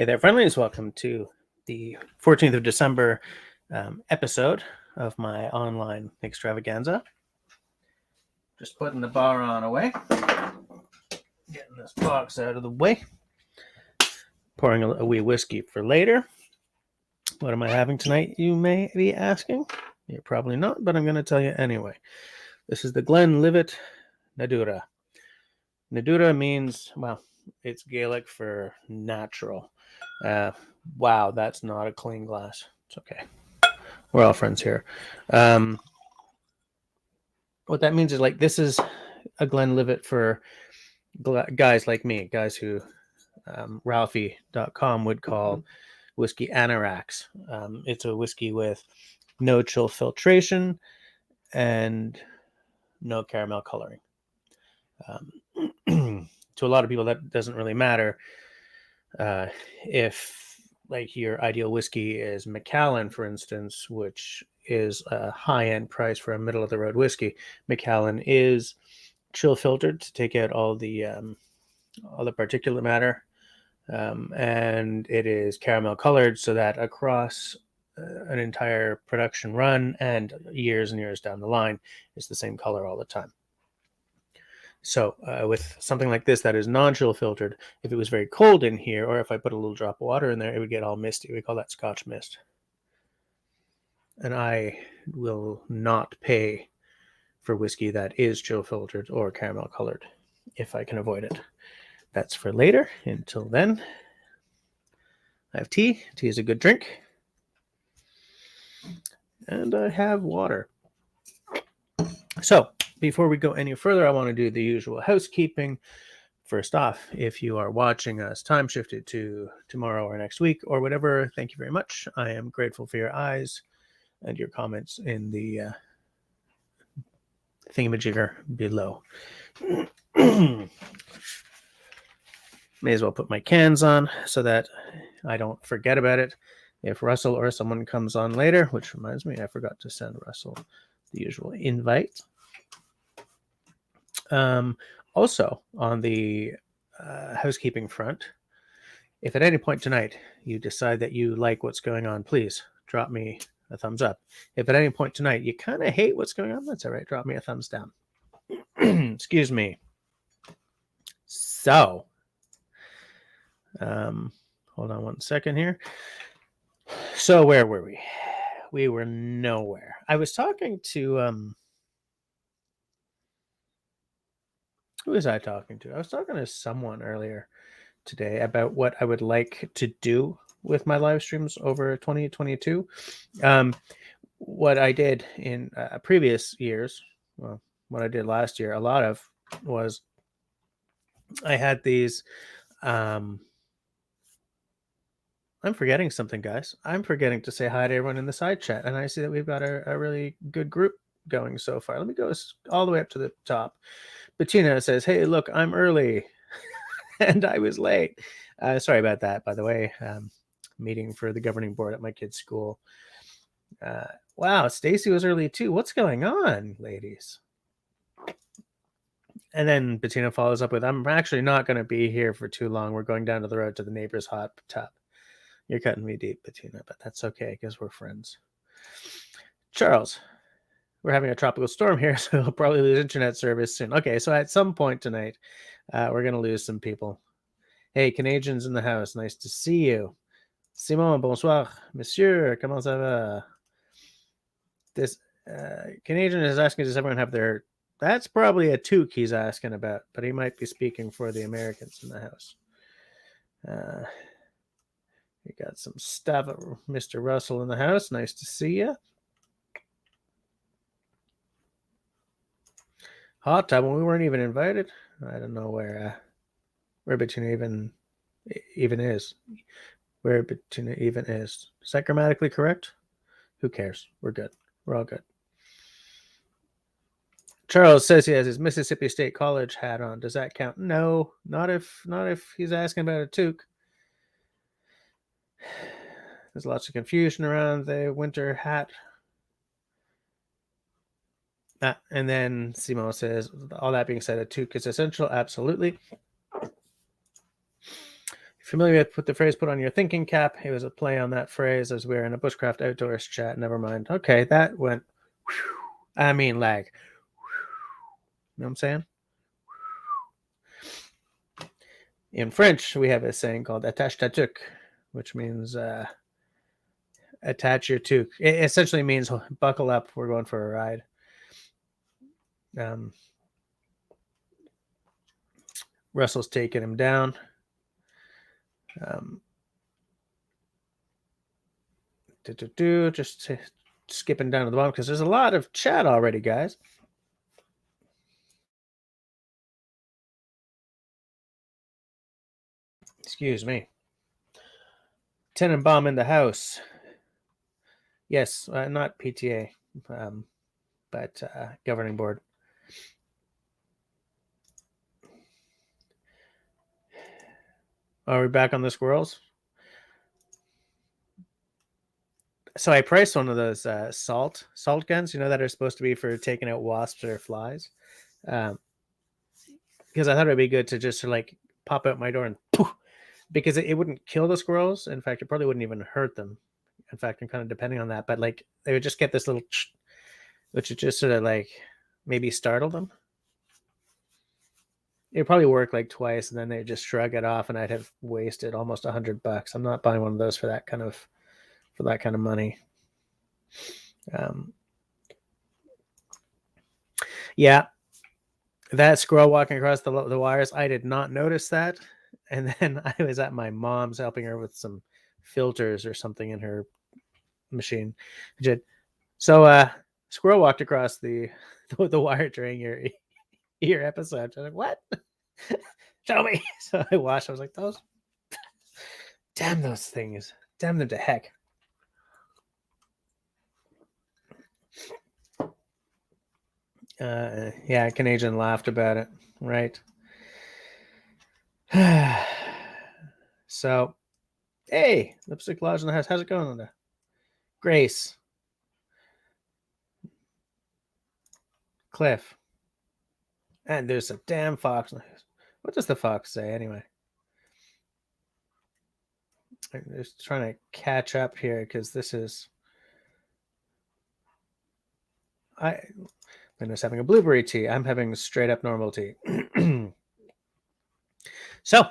Hey there, friendlies. Welcome to the 14th of December episode of my online extravaganza. Just putting the bar on away. Getting this box out of the way. Pouring a wee whiskey for later. What am I having tonight, you may be asking? You're probably not, but I'm going to tell you anyway. This is the Glenlivet Nadura. Nadura means, well, it's Gaelic for natural. Wow, that's not a clean glass. It's okay. We're all friends here. What that means is, like, this is a Glenlivet for guys like me, guys who Ralphie.com would call whiskey anoraks. It's a whiskey with no chill filtration and no caramel coloring. To a lot of people, that doesn't really matter. If, like, your ideal whiskey is Macallan, for instance, which is a high-end price for a middle-of-the-road whiskey, Macallan is chill filtered to take out all the particulate matter, and it is caramel colored so that across an entire production run and years and years down the line, it's the same color all the time. So with something like this that is non-chill filtered, if it was very cold in here, or if I put a little drop of water in there, it would get all misty. We call that Scotch mist. And I will not pay for whiskey that is chill filtered or caramel colored if I can avoid it. That's for later. Until then, I have tea. Tea is a good drink. And I have water. So before we go any further, I want to do the usual housekeeping. First off, if you are watching us time shifted to tomorrow or next week or whatever, thank you very much. I am grateful for your eyes and your comments in the thingamajigger below. May as well put my cans on so that I don't forget about it. If Russell or someone comes on later, which reminds me, I forgot to send Russell the usual invite. Also, on the housekeeping front, if at any point tonight you decide that you like what's going on, please drop me a thumbs up. If at any point tonight you kind of hate what's going on, that's all right. Drop me a thumbs down. Excuse me. So, hold on one second here. So where were we? We were nowhere. I was talking to who was I talking to? I was talking to someone earlier today about what I would like to do with my live streams over 2022. What I did in previous years, well, what I did last year, a lot of was I had these. I'm forgetting something, guys. I'm forgetting to say hi to everyone in the side chat, and I see that we've got a really good group going so far. Let me go all the way up to the top. Bettina says, "Hey, look, I'm early." And I was late. Sorry about that, by the way. Meeting for the governing board at my kid's school. Wow, Stacy was early too. What's going on, ladies? And then Bettina follows up with, "I'm actually not going to be here for too long. We're going down to the road to the neighbor's hot tub." You're cutting me deep, Bettina, but that's okay because we're friends. Charles, we're having a tropical storm here, so we'll probably lose internet service soon. Okay, so at some point tonight, we're going to lose some people. Hey, Canadians in the house, nice to see you. Simon, bonsoir. Monsieur, comment ça va? This Canadian is asking, does everyone have their... That's probably a toque he's asking about, but he might be speaking for the Americans in the house. We got some stuff. Mr. Russell in the house, nice to see you. Hot tub, when we weren't even invited. I don't know where Bettina even is. Where Bettina even is. Is that grammatically correct? Who cares? We're good. We're all good. Charles says he has his Mississippi State College hat on. Does that count? No, not if he's asking about a toque. There's lots of confusion around the winter hat. And then Simo says, all that being said, a toque is essential. Absolutely. If Familiar with the phrase "put on your thinking cap"? It was a play on that phrase, as we're in a bushcraft outdoors chat. Never mind. Okay, that went. I mean, lag. You know what I'm saying? In French, we have a saying called "attache ta tuque," which means attach your toque. It essentially means buckle up. We're going for a ride. Russell's taking him down. Just skipping down to the bottom because there's a lot of chat already, guys. Excuse me. Tenenbaum in the house. Yes, not PTA, but governing board. Are we back on the squirrels? So I priced one of those salt guns, that are supposed to be for taking out wasps or flies, because I thought it'd be good to just like pop out my door and poof, because it wouldn't kill the squirrels. In fact, it probably wouldn't even hurt them. In fact, I'm kind of depending on that, but like they would just get this little, which would just sort of like maybe startle them. It probably work like twice, and then they just shrug it off, and I'd have wasted almost $100. I'm not buying one of those for that kind of money. Yeah, that squirrel walking across the wires, I did not notice that, and then I was at my mom's helping her with some filters or something in her machine. So squirrel walked across the wire during your episode. I was like, what? Show me. So I watched. I was like, damn those things. Damn them to heck. Yeah, Canadian laughed about it, right? So, hey, Lipstick Lodge in the house. How's it going, Linda? Grace. Cliff. And there's a damn fox in the house. What does the fox say anyway? I'm just trying to catch up here because this is... Linda's having a blueberry tea. I'm having straight up normal tea. So,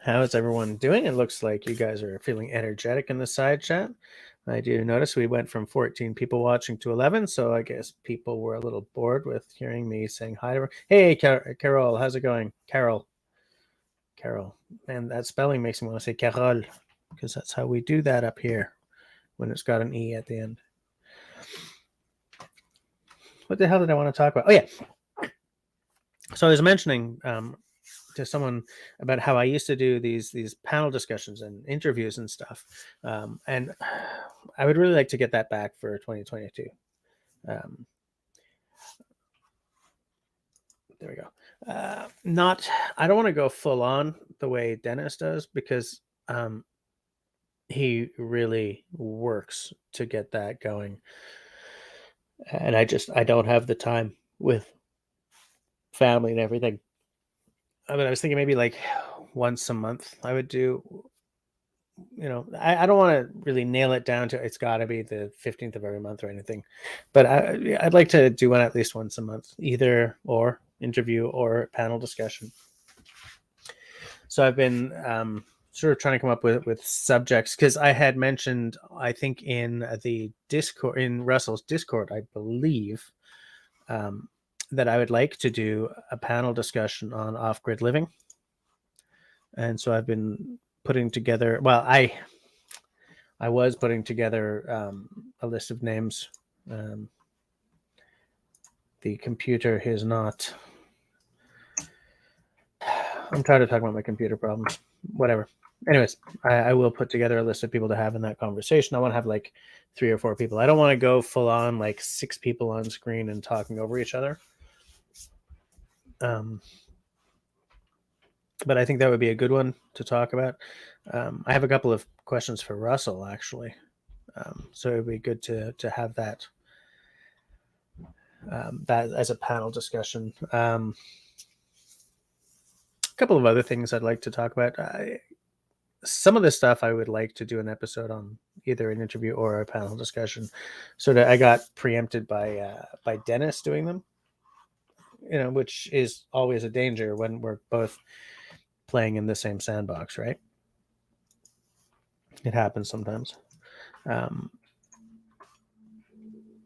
how is everyone doing? It looks like you guys are feeling energetic in the side chat. I do notice we went from 14 people watching to 11, so I guess people were a little bored with hearing me saying hi to her. Hey, Carol, how's it going? Carol. And that spelling makes me want to say Carol, because that's how we do that up here when it's got an E at the end. What the hell did I want to talk about? Oh, yeah. So I was mentioning to someone about how I used to do these panel discussions and interviews and stuff, and I would really like to get that back for 2022. There we go. I don't want to go full on the way Dennis does, because he really works to get that going, and I don't have the time with family and everything. I mean, I was thinking maybe like once a month I would do. I don't want to really nail it down to it's got to be the 15th of every month or anything, but I'd like to do one at least once a month, either or interview or panel discussion. So I've been sort of trying to come up with subjects, because I had mentioned, I think in the Discord, in Russell's Discord, I believe, that I would like to do a panel discussion on off-grid living. And so I've been putting together, well, I was putting together a list of names. The computer is not... I'm tired of talking about my computer problems. Whatever. Anyways, I will put together a list of people to have in that conversation. I want to have like 3 or 4 people. I don't want to go full on like 6 people on screen and talking over each other. But I think that would be a good one to talk about. I have a couple of questions for Russell, actually. So it would be good to have that as a panel discussion. A couple of other things I'd like to talk about. some of this stuff I would like to do an episode on, either an interview or a panel discussion. So that I got preempted by Dennis doing them, which is always a danger when we're both playing in the same sandbox, right? It happens sometimes.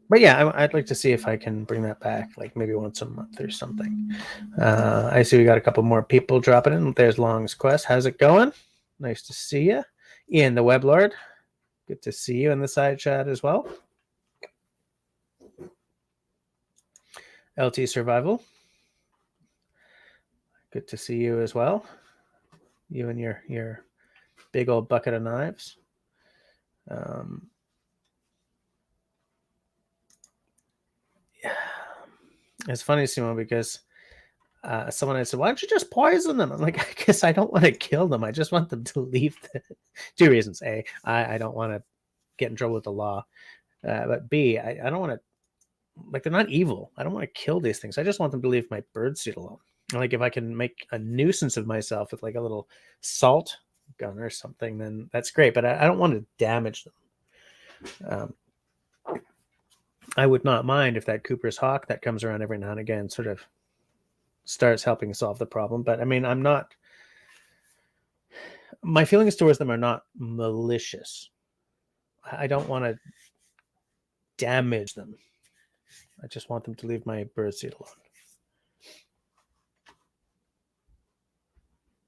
But yeah, I'd like to see if I can bring that back, like maybe once a month or something. I see we got a couple more people dropping in. There's Long's Quest. How's it going? Nice to see you. Ian, the Web Lord. Good to see you in the side chat as well. LT Survival. Good to see you as well. You and your big old bucket of knives. It's funny, Simon, because someone had said, why don't you just poison them? I'm like, I guess I don't want to kill them. I just want them to leave. Two reasons. A, I don't want to get in trouble with the law. But B, I don't want to, like, they're not evil. I don't want to kill these things. I just want them to leave my birdseed alone. Like, if I can make a nuisance of myself with like a little salt gun or something, then that's great. But I don't want to damage them. I would not mind if that Cooper's hawk that comes around every now and again sort of starts helping solve the problem. But I mean, my feelings towards them are not malicious. I don't want to damage them. I just want them to leave my birdseed alone.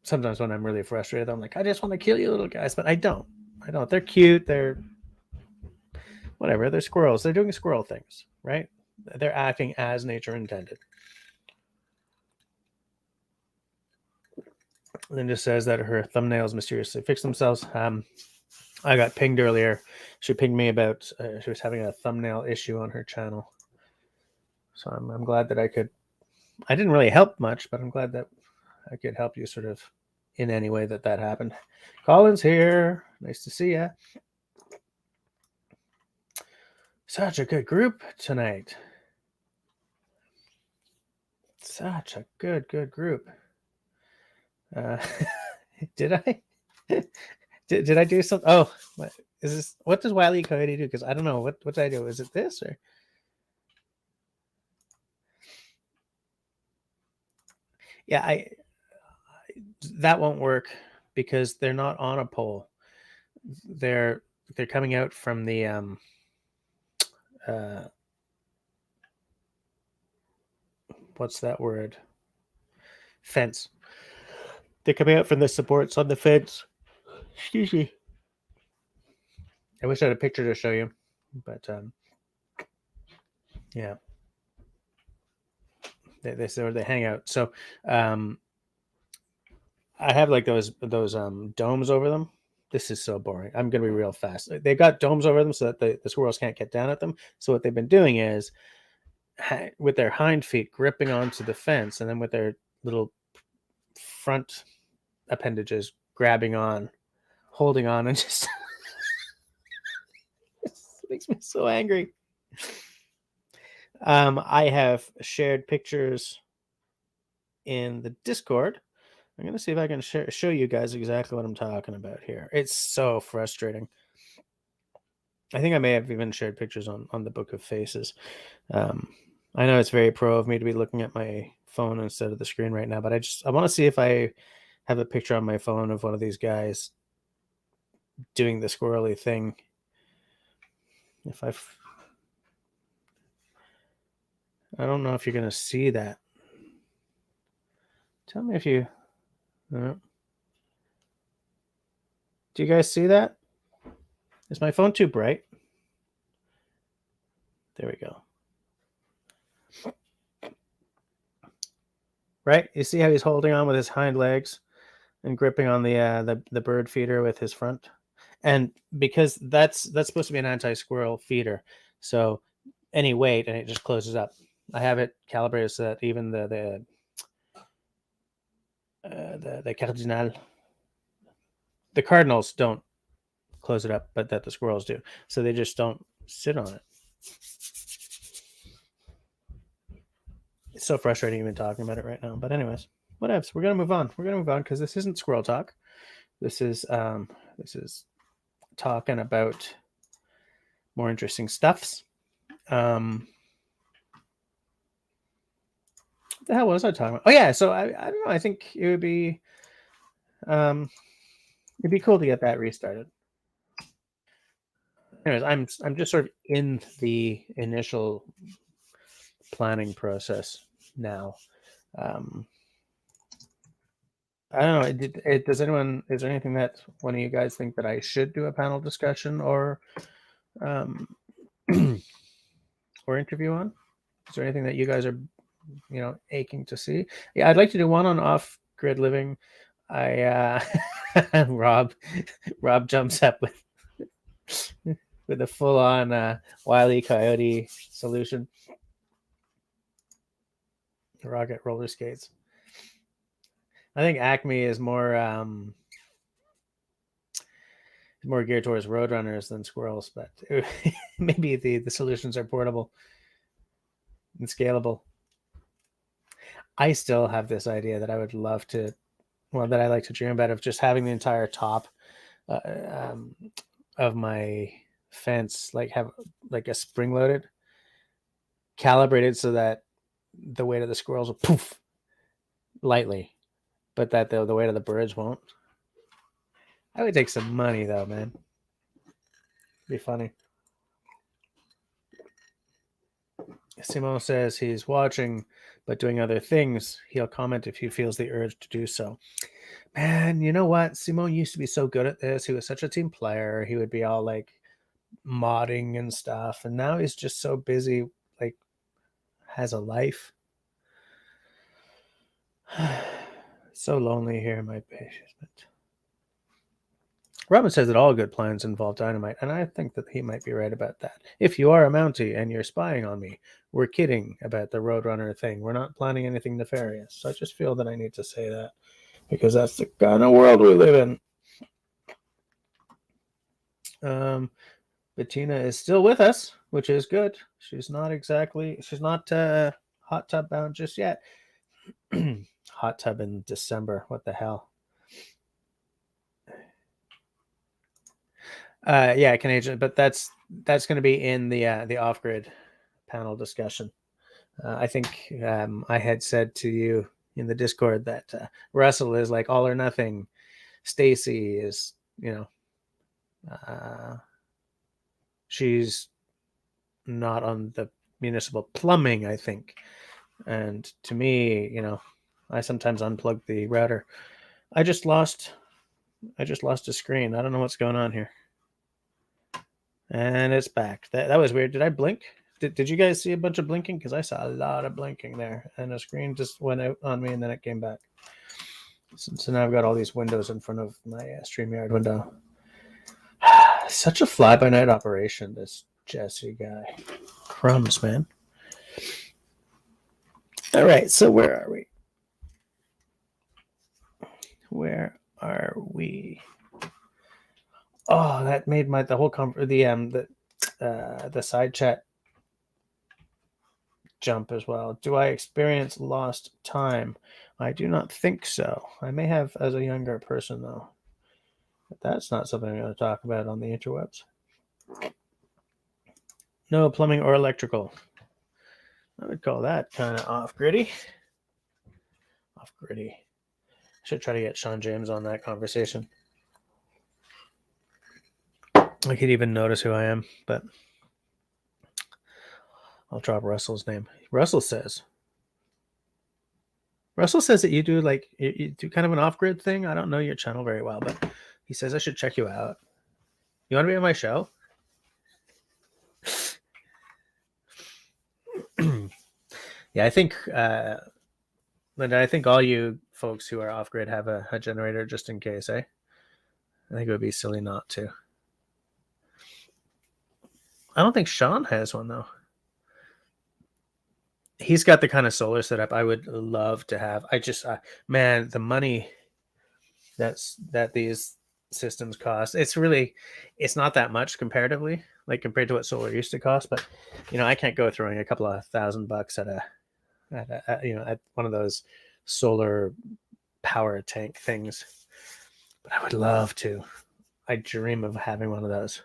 Sometimes when I'm really frustrated, I'm like, I just want to kill you little guys, but I don't. They're cute. They're whatever. They're squirrels. They're doing squirrel things, right? They're acting as nature intended. Linda says that her thumbnails mysteriously fix themselves. I got pinged earlier. She pinged me about she was having a thumbnail issue on her channel. So I'm glad that I didn't really help much, but I'm glad that I could help you sort of in any way that happened. Colin's here. Nice to see you. Such a good group tonight. Such a good group. Did I? did I do something? Oh, what is this? What does Wile E. Coyote do? Because I don't know. What did I do? Is it this or? Yeah, that won't work because they're not on a pole. They're coming out from the what's that word? Fence. They're coming out from the supports on the fence. Excuse me. I wish I had a picture to show you, but yeah, they hang out. So I have like those domes over them. This is so boring. I'm gonna be real fast. They got domes over them so that the squirrels can't get down at them. So what they've been doing is with their hind feet gripping onto the fence, and then with their little front appendages grabbing on, holding on, and just it makes me so angry. I have shared pictures in the Discord. I'm going to see if I can show you guys exactly what I'm talking about here. It's so frustrating. I think I may have even shared pictures on the Book of Faces. I know it's very pro of me to be looking at my phone instead of the screen right now, but I want to see if I have a picture on my phone of one of these guys doing the squirrely thing. I don't know if you're going to see that. Tell me if you... do you guys see that? Is my phone too bright? There we go. Right? You see how he's holding on with his hind legs and gripping on the bird feeder with his front? And because that's supposed to be an anti-squirrel feeder, so any weight and it just closes up. I have it calibrated so that even the cardinals don't close it up, but that the squirrels do. So they just don't sit on it. It's so frustrating even talking about it right now. But anyways, whatevs. We're gonna move on. Because this isn't squirrel talk. This is talking about more interesting stuffs. What the hell was I talking about? Oh yeah, so I don't know. I think it would be it'd be cool to get that restarted. Anyways, I'm just sort of in the initial planning process now. Um, I don't know. Does anyone? Is there anything that one of you guys think that I should do a panel discussion um, or interview on? Is there anything that you guys are, aching to see? Yeah, I'd like to do one on off-grid living. I Rob jumps up with a full-on Wile E. Coyote solution. Rocket roller skates. I think Acme is more geared towards roadrunners than squirrels, but maybe the solutions are portable and scalable. I still have this idea that I would love to, that I like to dream about, of just having the entire top uh, um, of my fence have a spring loaded, calibrated so that the weight of the squirrels will poof lightly, but that the weight of the birds won't. I would take some money though, man. Be funny. Simon says he's watching but doing other things. He'll comment if he feels the urge to do so. Man, you know what? Simon used to be so good at this. He was such a team player. He would be all modding and stuff, and now he's just so busy, has a life. So lonely here in my basement. Robin says that all good plans involve dynamite, and I think that he might be right about that. If you are a Mountie and you're spying on me, we're kidding about the Roadrunner thing. We're not planning anything nefarious. So I just feel that I need to say that because that's the kind of world we live in. Bettina is still with us, which is good. She's not hot tub bound just yet. Hot tub in December. What the hell? Yeah, Canadian, but that's going to be in the off grid panel discussion. I think I had said to you in the Discord that Russell is like all or nothing. Stacy is, she's not on the municipal plumbing, I think. And to me, I sometimes unplug the router. I just lost a screen. I don't know what's going on here. And it's back. That was weird. Did I blink? Did you guys see a bunch of blinking? Because I saw a lot of blinking there, and the screen just went out on me, and then it came back. So now I've got all these windows in front of my StreamYard window. Such a fly-by-night operation, this Jesse guy. Crumbs, man. All right, so where are we? Where are we? Oh, that made the whole the side chat jump as well. Do I experience lost time? I do not think so. I may have as a younger person though. But that's not something I'm going to talk about on the interwebs. No plumbing or electrical. I would call that kind of off-griddy. Off-griddy. I should try to get Sean James on that conversation. I could even notice who I am, but I'll drop Russell's name. Russell says that you do you do kind of an off-grid thing. I don't know your channel very well, but he says I should check you out. You want to be on my show? Yeah, I think Linda, I think all you folks who are off-grid have a generator just in case, eh? I think it would be silly not to. I don't think Sean has one though. He's got the kind of solar setup I would love to have. I just, man, the money that these systems cost, it's not that much comparatively, compared to what solar used to cost. But I can't go throwing a couple of $1,000 at one of those solar power tank things. But I would love to. I dream of having one of those.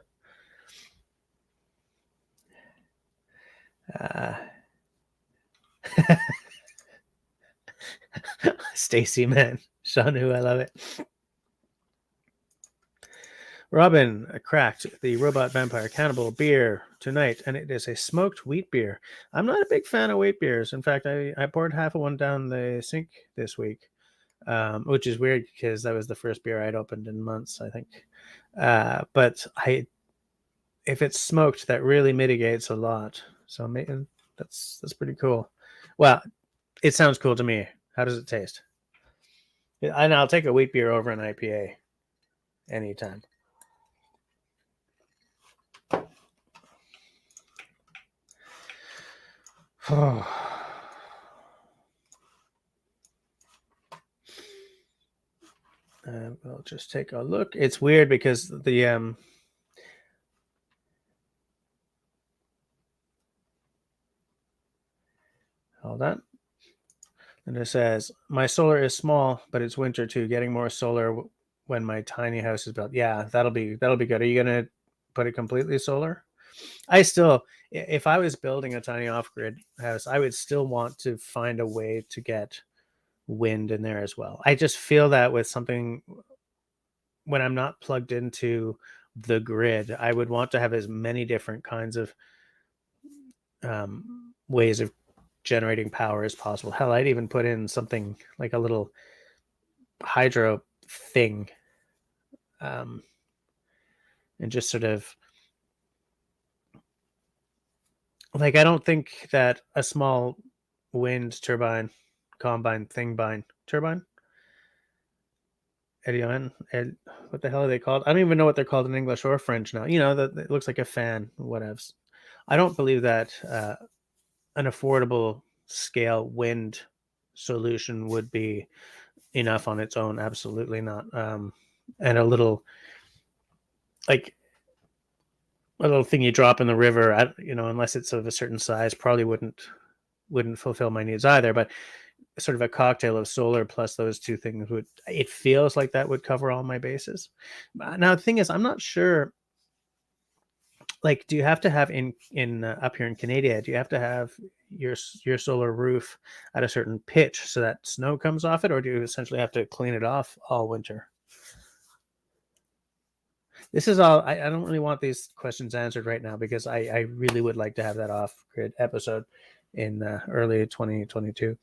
Stacy, man. Shanu, I love it. Robin cracked the Robot Vampire Cannibal beer tonight, and it is a smoked wheat beer. I'm not a big fan of wheat beers. In fact, I poured half of one down the sink this week, which is weird because that was the first beer I'd opened in months, I think. But if it's smoked, that really mitigates a lot. So that's pretty cool. Well, it sounds cool to me. How does it taste? And I'll take a wheat beer over an IPA anytime. We'll just take a look. It's weird because the hold on. And it says, my solar is small, but it's winter too. Getting more solar when my tiny house is built. Yeah, that'll be good. Are you gonna put it completely solar? I still, if I was building a tiny off-grid house, I would still want to find a way to get wind in there as well. I just feel that with something when I'm not plugged into the grid, I would want to have as many different kinds of ways of generating power as possible. Hell, I'd even put in something like a little hydro thing, and just sort of like, I don't think that a small wind turbine, combine, turbine, Edion, what the hell are they called? I don't even know what they're called in English or French now. You know, that it looks like a fan, whatevs. I don't believe that an affordable scale wind solution would be enough on its own. Absolutely not. And a little, like, a little thing you drop in the river, unless it's of a certain size, probably wouldn't fulfill my needs either. But sort of a cocktail of solar plus those two things it feels like that would cover all my bases. Now the thing is, I'm not sure, like, do you have to have in up here in Canada, do you have to have your solar roof at a certain pitch so that snow comes off it, or do you essentially have to clean it off all winter? This is all, I don't really want these questions answered right now, because I really would like to have that off-grid episode in early 2022.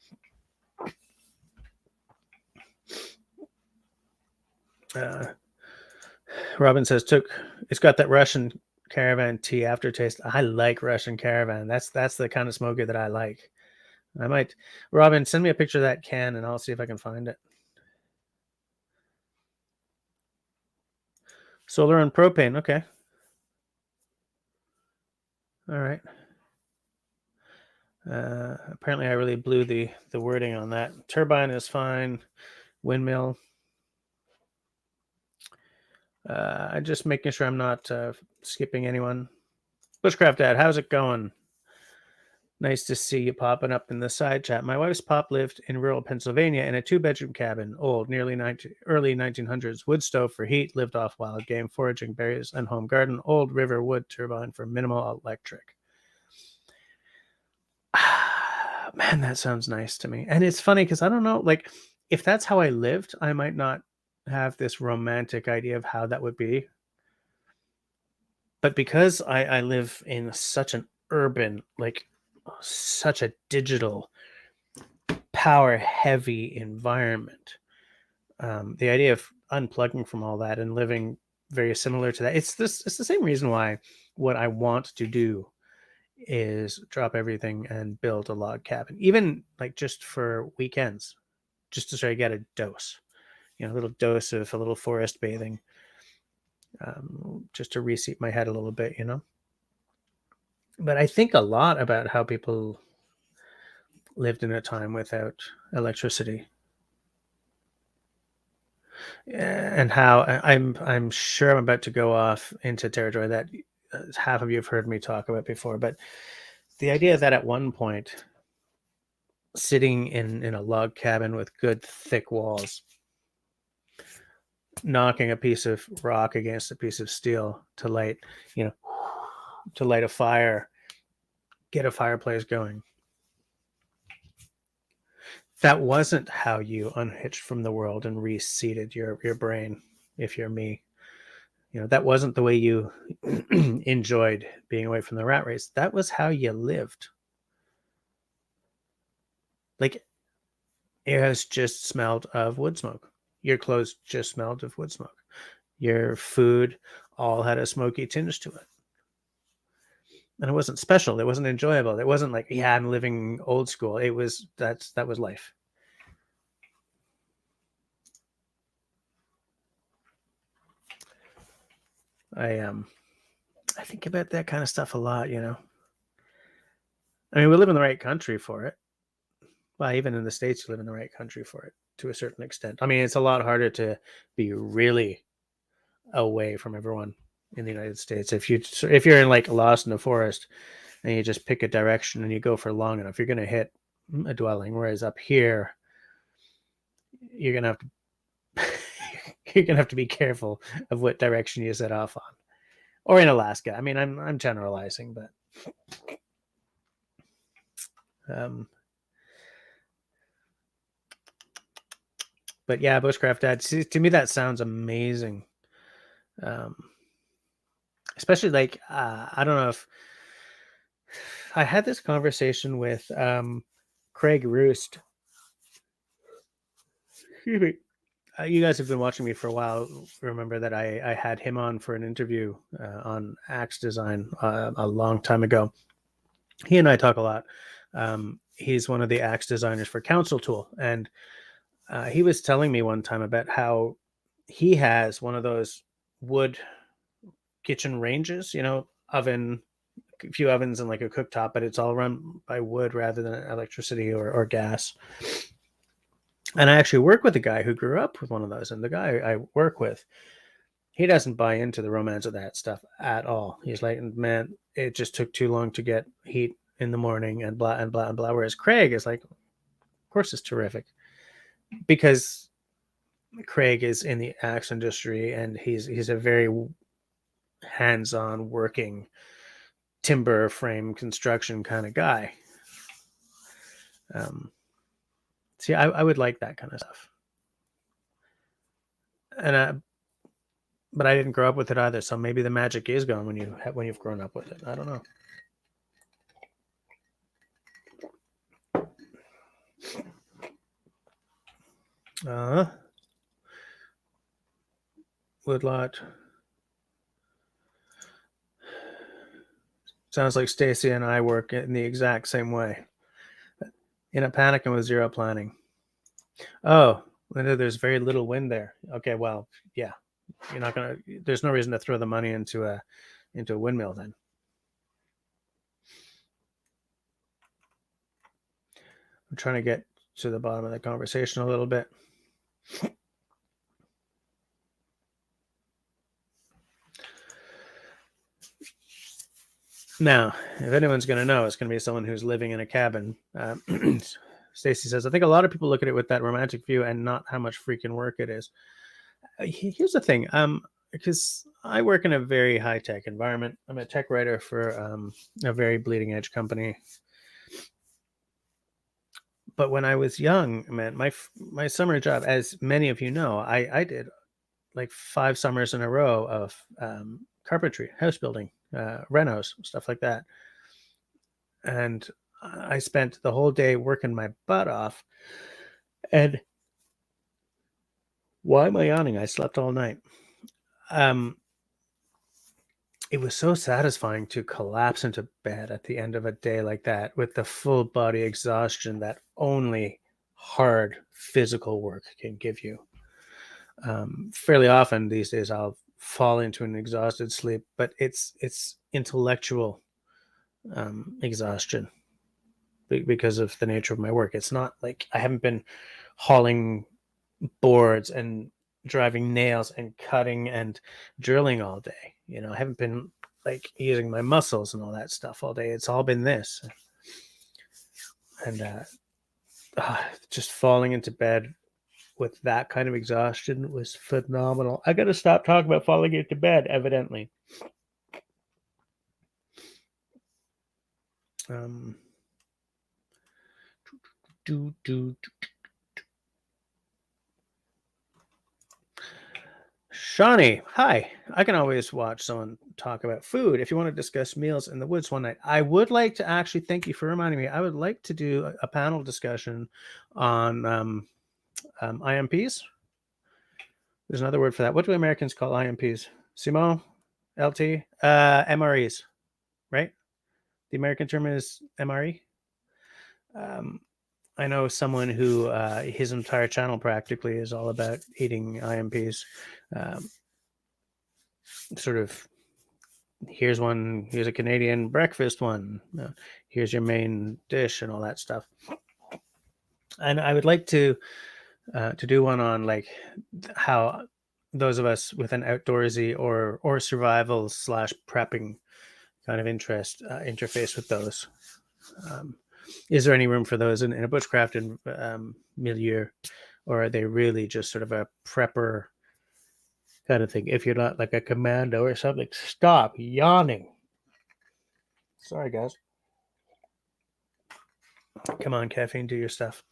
Robin says, it's got that Russian Caravan tea aftertaste. I like Russian Caravan. That's the kind of smoker that I like. I might, Robin, send me a picture of that can and I'll see if I can find it. Solar and propane. Okay. All right. Apparently I really blew the wording on that. Turbine is fine. Windmill. I'm just making sure I'm not skipping anyone. Bushcraft Dad, how's it going? Nice to see you popping up in the side chat. My wife's pop lived in rural Pennsylvania in a 2-bedroom cabin, old, early 1900s, wood stove for heat, lived off wild game, foraging berries, and home garden, old river wood turbine for minimal electric. Man, that sounds nice to me. And it's funny because I don't know, like, if that's how I lived, I might not have this romantic idea of how that would be. But because I live in such an urban, like, such a digital, power heavy environment, the idea of unplugging from all that and living very similar to that, it's the same reason why what I want to do is drop everything and build a log cabin, even like just for weekends, just to sort of get a dose, a little dose of a little forest bathing, just to reseat my head a little bit, But I think a lot about how people lived in a time without electricity, and how I'm sure I'm about to go off into territory that half of you have heard me talk about before, but the idea that at one point, sitting in a log cabin with good thick walls, knocking a piece of rock against a piece of steel to light, to light a fire, get a fireplace going. That wasn't how you unhitched from the world and reseated your brain, if you're me. That wasn't the way you enjoyed being away from the rat race. That was how you lived. Like, it has just smelled of wood smoke. Your clothes just smelled of wood smoke. Your food all had a smoky tinge to it. And it wasn't special. It wasn't enjoyable. It wasn't like, yeah, I'm living old school. It was, that was life. I think about that kind of stuff a lot, I mean, we live in the right country for it. Well, even in the States, you live in the right country for it to a certain extent. I mean, it's a lot harder to be really away from everyone in the United States. If you're in like lost in the forest and you just pick a direction and you go for long enough, you're going to hit a dwelling. Whereas up here, you're going to have to you're going to have to be careful of what direction you set off on. Or in Alaska. I mean, I'm generalizing, but yeah, bushcraft dad. See, to me, that sounds amazing. Especially like I don't know if I had this conversation with Craig Roost. Excuse me. You guys have been watching me for a while. Remember that I had him on for an interview on axe design a long time ago. He and I talk a lot. He's one of the axe designers for Council Tool, and he was telling me one time about how he has one of those wood kitchen ranges, oven, a few ovens and like a cooktop, but it's all run by wood rather than electricity or gas. And I actually work with a guy who grew up with one of those, and the guy I work with, he doesn't buy into the romance of that stuff at all. He's like, man, it just took too long to get heat in the morning and blah and blah and blah. Whereas Craig is like, of course it's terrific, because Craig is in the axe industry and he's a very hands-on working timber frame construction kind of guy. See, I would like that kind of stuff. And but I didn't grow up with it either, so maybe the magic is gone when you've grown up with it. I don't know. Woodlot. Sounds like Stacy and I work in the exact same way. In a panic and with zero planning. Oh, Linda, there's very little wind there. Okay, well, yeah. You're not gonna. There's no reason to throw the money into a windmill then. I'm trying to get to the bottom of the conversation a little bit. Now, if anyone's going to know, it's going to be someone who's living in a cabin. Stacy says, I think a lot of people look at it with that romantic view and not how much freaking work it is. Here's the thing. Because I work in a very high-tech environment. I'm a tech writer for a very bleeding-edge company. But when I was young, man, my summer job, as many of you know, I did like 5 summers in a row of carpentry, house building, renos, stuff like that. And I spent the whole day working my butt off. And why am I yawning? I slept all night. It was so satisfying to collapse into bed at the end of a day like that with the full body exhaustion that only hard physical work can give you. Fairly often these days I'll fall into an exhausted sleep, but it's intellectual exhaustion because of the nature of my work. It's not like I haven't been hauling boards and driving nails and cutting and drilling all day. I haven't been like using my muscles and all that stuff all day. It's all been this. And just falling into bed with that kind of exhaustion was phenomenal. I got to stop talking about falling into bed, evidently. Do, do, do. Shawnee, hi. I can always watch someone talk about food. If you want to discuss meals in the woods one night, I would like to actually thank you for reminding me. I would like to do a panel discussion on IMPs. There's another word for that. What do Americans call IMPs? Simo, LT, MREs, right? The American term is MRE. I know someone who his entire channel practically is all about eating IMPs. Sort of, here's a Canadian breakfast one. Here's your main dish and all that stuff. And I would like to do one on like how those of us with an outdoorsy or survival / prepping kind of interest interface with those. Is there any room for those in a bushcraft milieu, or are they really just sort of a prepper kind of thing? If you're not like a commando or something, stop yawning. Sorry, guys. Come on, caffeine, do your stuff.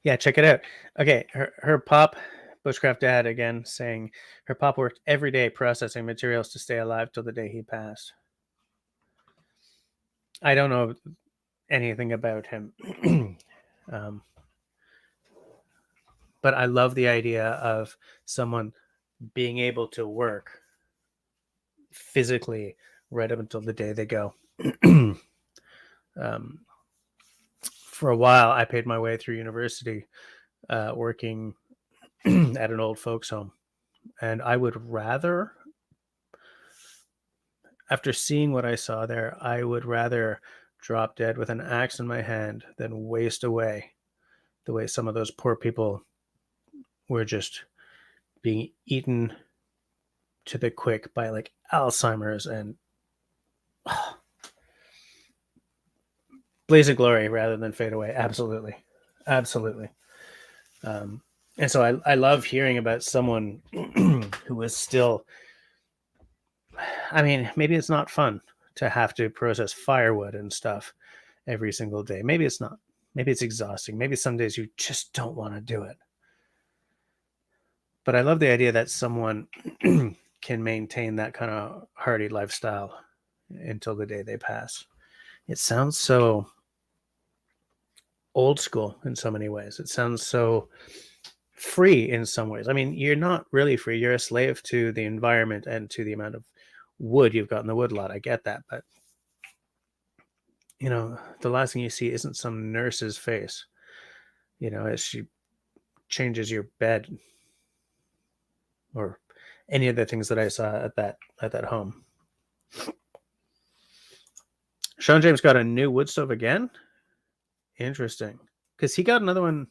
Yeah, check it out. Okay, her pop, Bushcraft Dad again, saying her pop worked every day processing materials to stay alive till the day he passed. I don't know anything about him. But I love the idea of someone being able to work physically right up until the day they go. For a while, I paid my way through university working at an old folks home. And I would rather, after seeing what I saw there, I would rather drop dead with an axe in my hand than waste away the way some of those poor people were just being eaten to the quick by like Alzheimer's and blaze of glory rather than fade away. Absolutely. Absolutely. And so I love hearing about someone who is still, I mean, maybe it's not fun to have to process firewood and stuff every single day. Maybe it's not. Maybe it's exhausting. Maybe some days you just don't want to do it. But I love the idea that someone can maintain that kind of hardy lifestyle until the day they pass. It sounds so old school in so many ways. It sounds so free in some ways. I mean, you're not really free. You're a slave to the environment and to the amount of wood you've got in the woodlot. I get that. But, you know, the last thing you see isn't some nurse's face, you know, as she changes your bed or any of the things that I saw at that home. Sean James got a new wood stove again. Interesting. Because he got another one.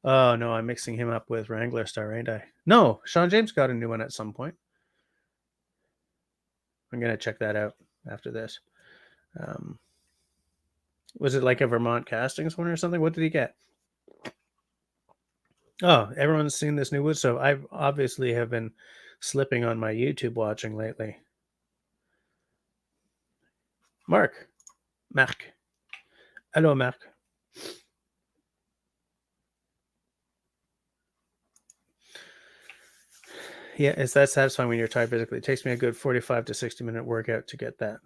Oh, no, I'm mixing him up with Wrangler Star, ain't I? No, Sean James got a new one at some point. I'm going to check that out after this. Was it like a Vermont Castings one or something? What did he get? Oh, everyone's seen this new wood stove. I obviously have been slipping on my YouTube watching lately. Mark. Hello, Mark. Yeah, it's that satisfying when you're tired physically. It takes me a good 45 to 60-minute workout to get that.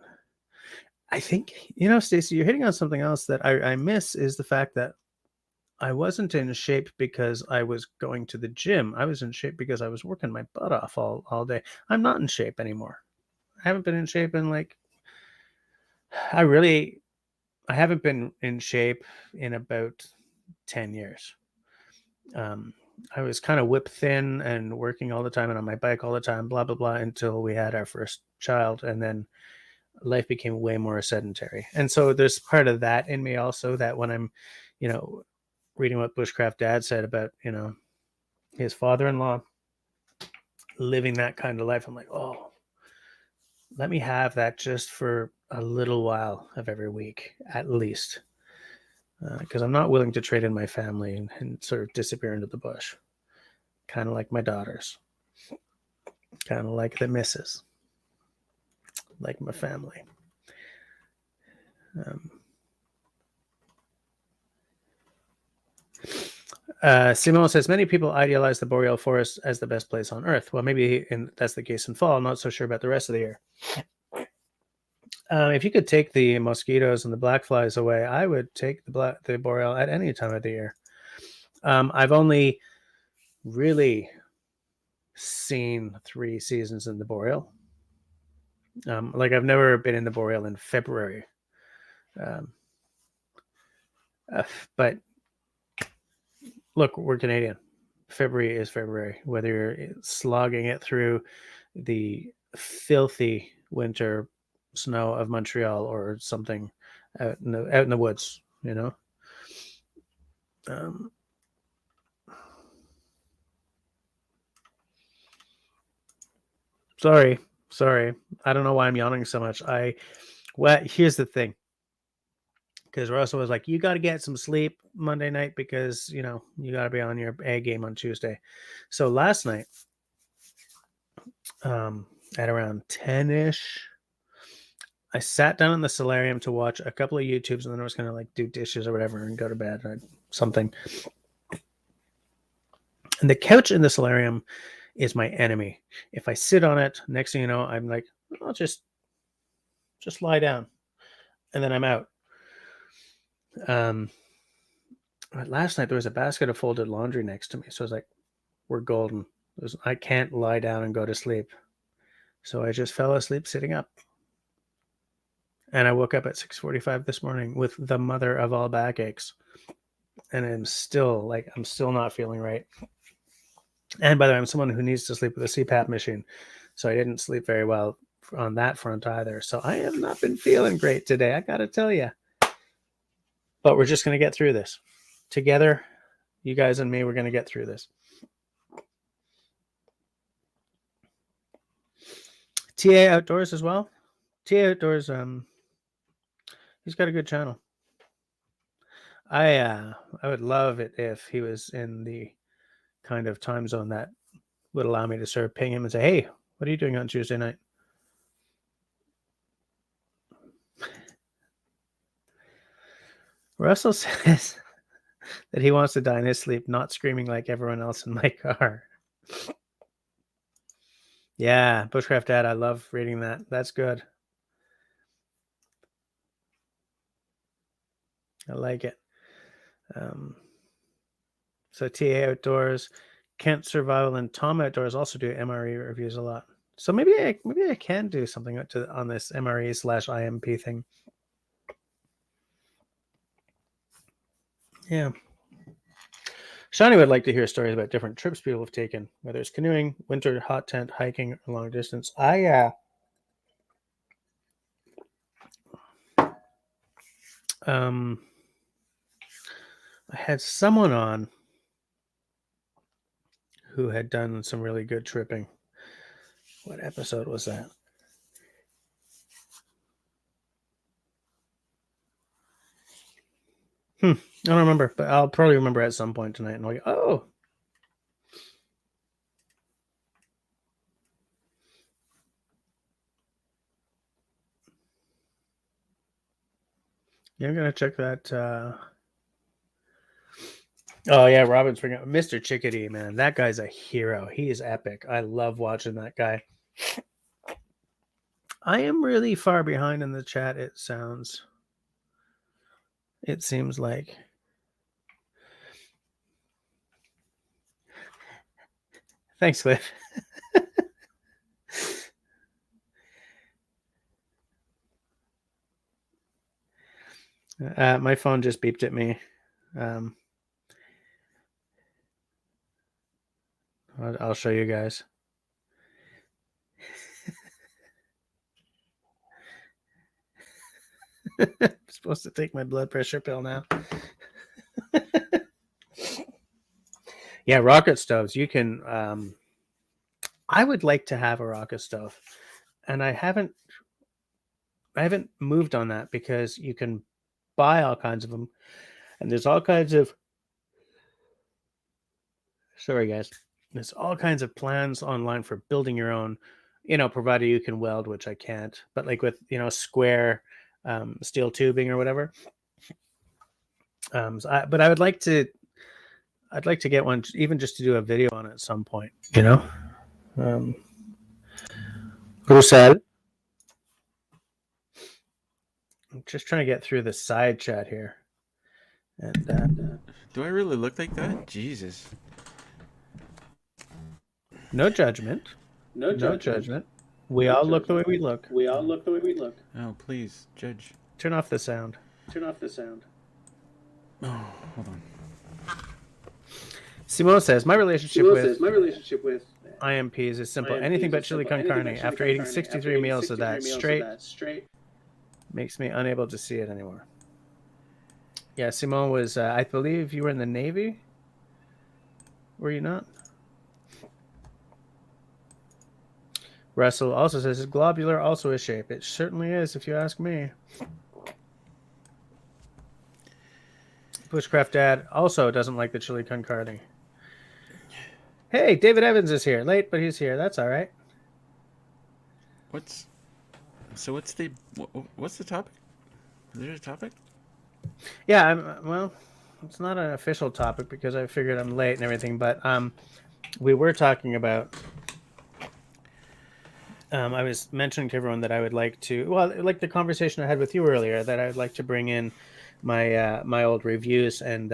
I think, you know, Stacey, you're hitting on something else that I miss is the fact that I wasn't in shape because I was going to the gym. I was in shape because I was working my butt off all day. I'm not in shape anymore. I haven't been in shape in like, I haven't been in shape in about 10 years. I was kind of whip thin and working all the time and on my bike all the time, blah, blah, blah, until we had our first child. And then life became way more sedentary. And so there's part of that in me also, that when I'm, you know, reading what Bushcraft Dad said about, you know, his father-in-law living that kind of life, I'm like, oh, let me have that just for a little while of every week, at least. Because I'm not willing to trade in my family and sort of disappear into the bush. Kind of like my daughters. Kind of like the missus. Like my family. Simone says, many people idealize the boreal forest as the best place on Earth. Well, maybe that's the case in fall. I'm not so sure about the rest of the year. If you could take the mosquitoes and the black flies away, I would take the boreal at any time of the year. I've only really seen 3 seasons in the boreal. Like I've never been in the boreal in February. But look, we're Canadian. February is February. Whether you're slogging it through the filthy winter snow of Montreal or something out in the woods, you know. Sorry. I don't know why I'm yawning so much. Well, here's the thing. Because Russell was like, you got to get some sleep Monday night because, you know, you got to be on your A game on Tuesday. So last night, at around 10-ish, I sat down in the solarium to watch a couple of YouTubes, and then I was going to like do dishes or whatever and go to bed or something. And the couch in the solarium is my enemy. If I sit on it, next thing you know, I'm like, I'll just lie down, and then I'm out. Last night there was a basket of folded laundry next to me, so I was like, we're golden. I can't lie down and go to sleep. So I just fell asleep sitting up. And I woke up at 6:45 this morning with the mother of all backaches. And I'm still not feeling right. And by the way, I'm someone who needs to sleep with a CPAP machine. So I didn't sleep very well on that front either. So I have not been feeling great today, I got to tell you. But we're just going to get through this. Together, you guys and me, we're going to get through this. TA Outdoors as well. TA Outdoors, he's got a good channel. I would love it if he was in the kind of time zone that would allow me to sort of ping him and say, hey, what are you doing on Tuesday night? Russell says that he wants to die in his sleep, not screaming like everyone else in my car. Yeah, Bushcraft Dad, I love reading that. That's good. I like it. So TA Outdoors, Kent Survival, and Tom Outdoors also do MRE reviews a lot. So maybe I can do something on this MRE/IMP thing. Yeah. Shani would like to hear stories about different trips people have taken, whether it's canoeing, winter, hot tent, hiking, or long distance. I had someone on who had done some really good tripping. What episode was that? I don't remember, but I'll probably remember at some point tonight. And I'll go, oh. Yeah, I'm going to check that. Oh, yeah, Robin's bringing up Mr. Chickadee, man. That guy's a hero. He is epic. I love watching that guy. I am really far behind in the chat, it sounds. It seems like. Thanks, Cliff. My phone just beeped at me. I'll show you guys. I'm supposed to take my blood pressure pill now. Yeah, rocket stoves. You can. I would like to have a rocket stove. and I haven't moved on that because you can buy all kinds of them, and there's all kinds of sorry guys, there's all kinds of plans online for building your own, provided you can weld, which I can't, but like with square steel tubing or whatever. But I'd like to get one, even just to do a video on it at some point. Um, Roussel. I'm just trying to get through the side chat here. And Do I really look like that? Jesus. no judgment. No No judgment. judgment. We No all look the way judgment. we look. We all look the way we look. Oh, please, judge. Turn off the sound. Turn off the sound. Oh, hold on. Simone says, my relationship Simone with says, my relationship with IMPs is simple. IMPs Anything but is chili simple. con Anything carne. but chili After con eating carne. 63 After meals of that straight, straight makes me unable to see it anymore. Yeah, Simone was, I believe you were in the Navy? Were you not? Russell also says, is globular also a shape? It certainly is, if you ask me. Bushcraft Dad also doesn't like the chili con carne. Hey, David Evans is here. Late, but he's here. That's all right. What's the topic? Is there a topic? Yeah, well, it's not an official topic because I figured I'm late and everything, but we were talking about. I was mentioning to everyone that I would like to, like the conversation I had with you earlier, that I would like to bring in my old reviews and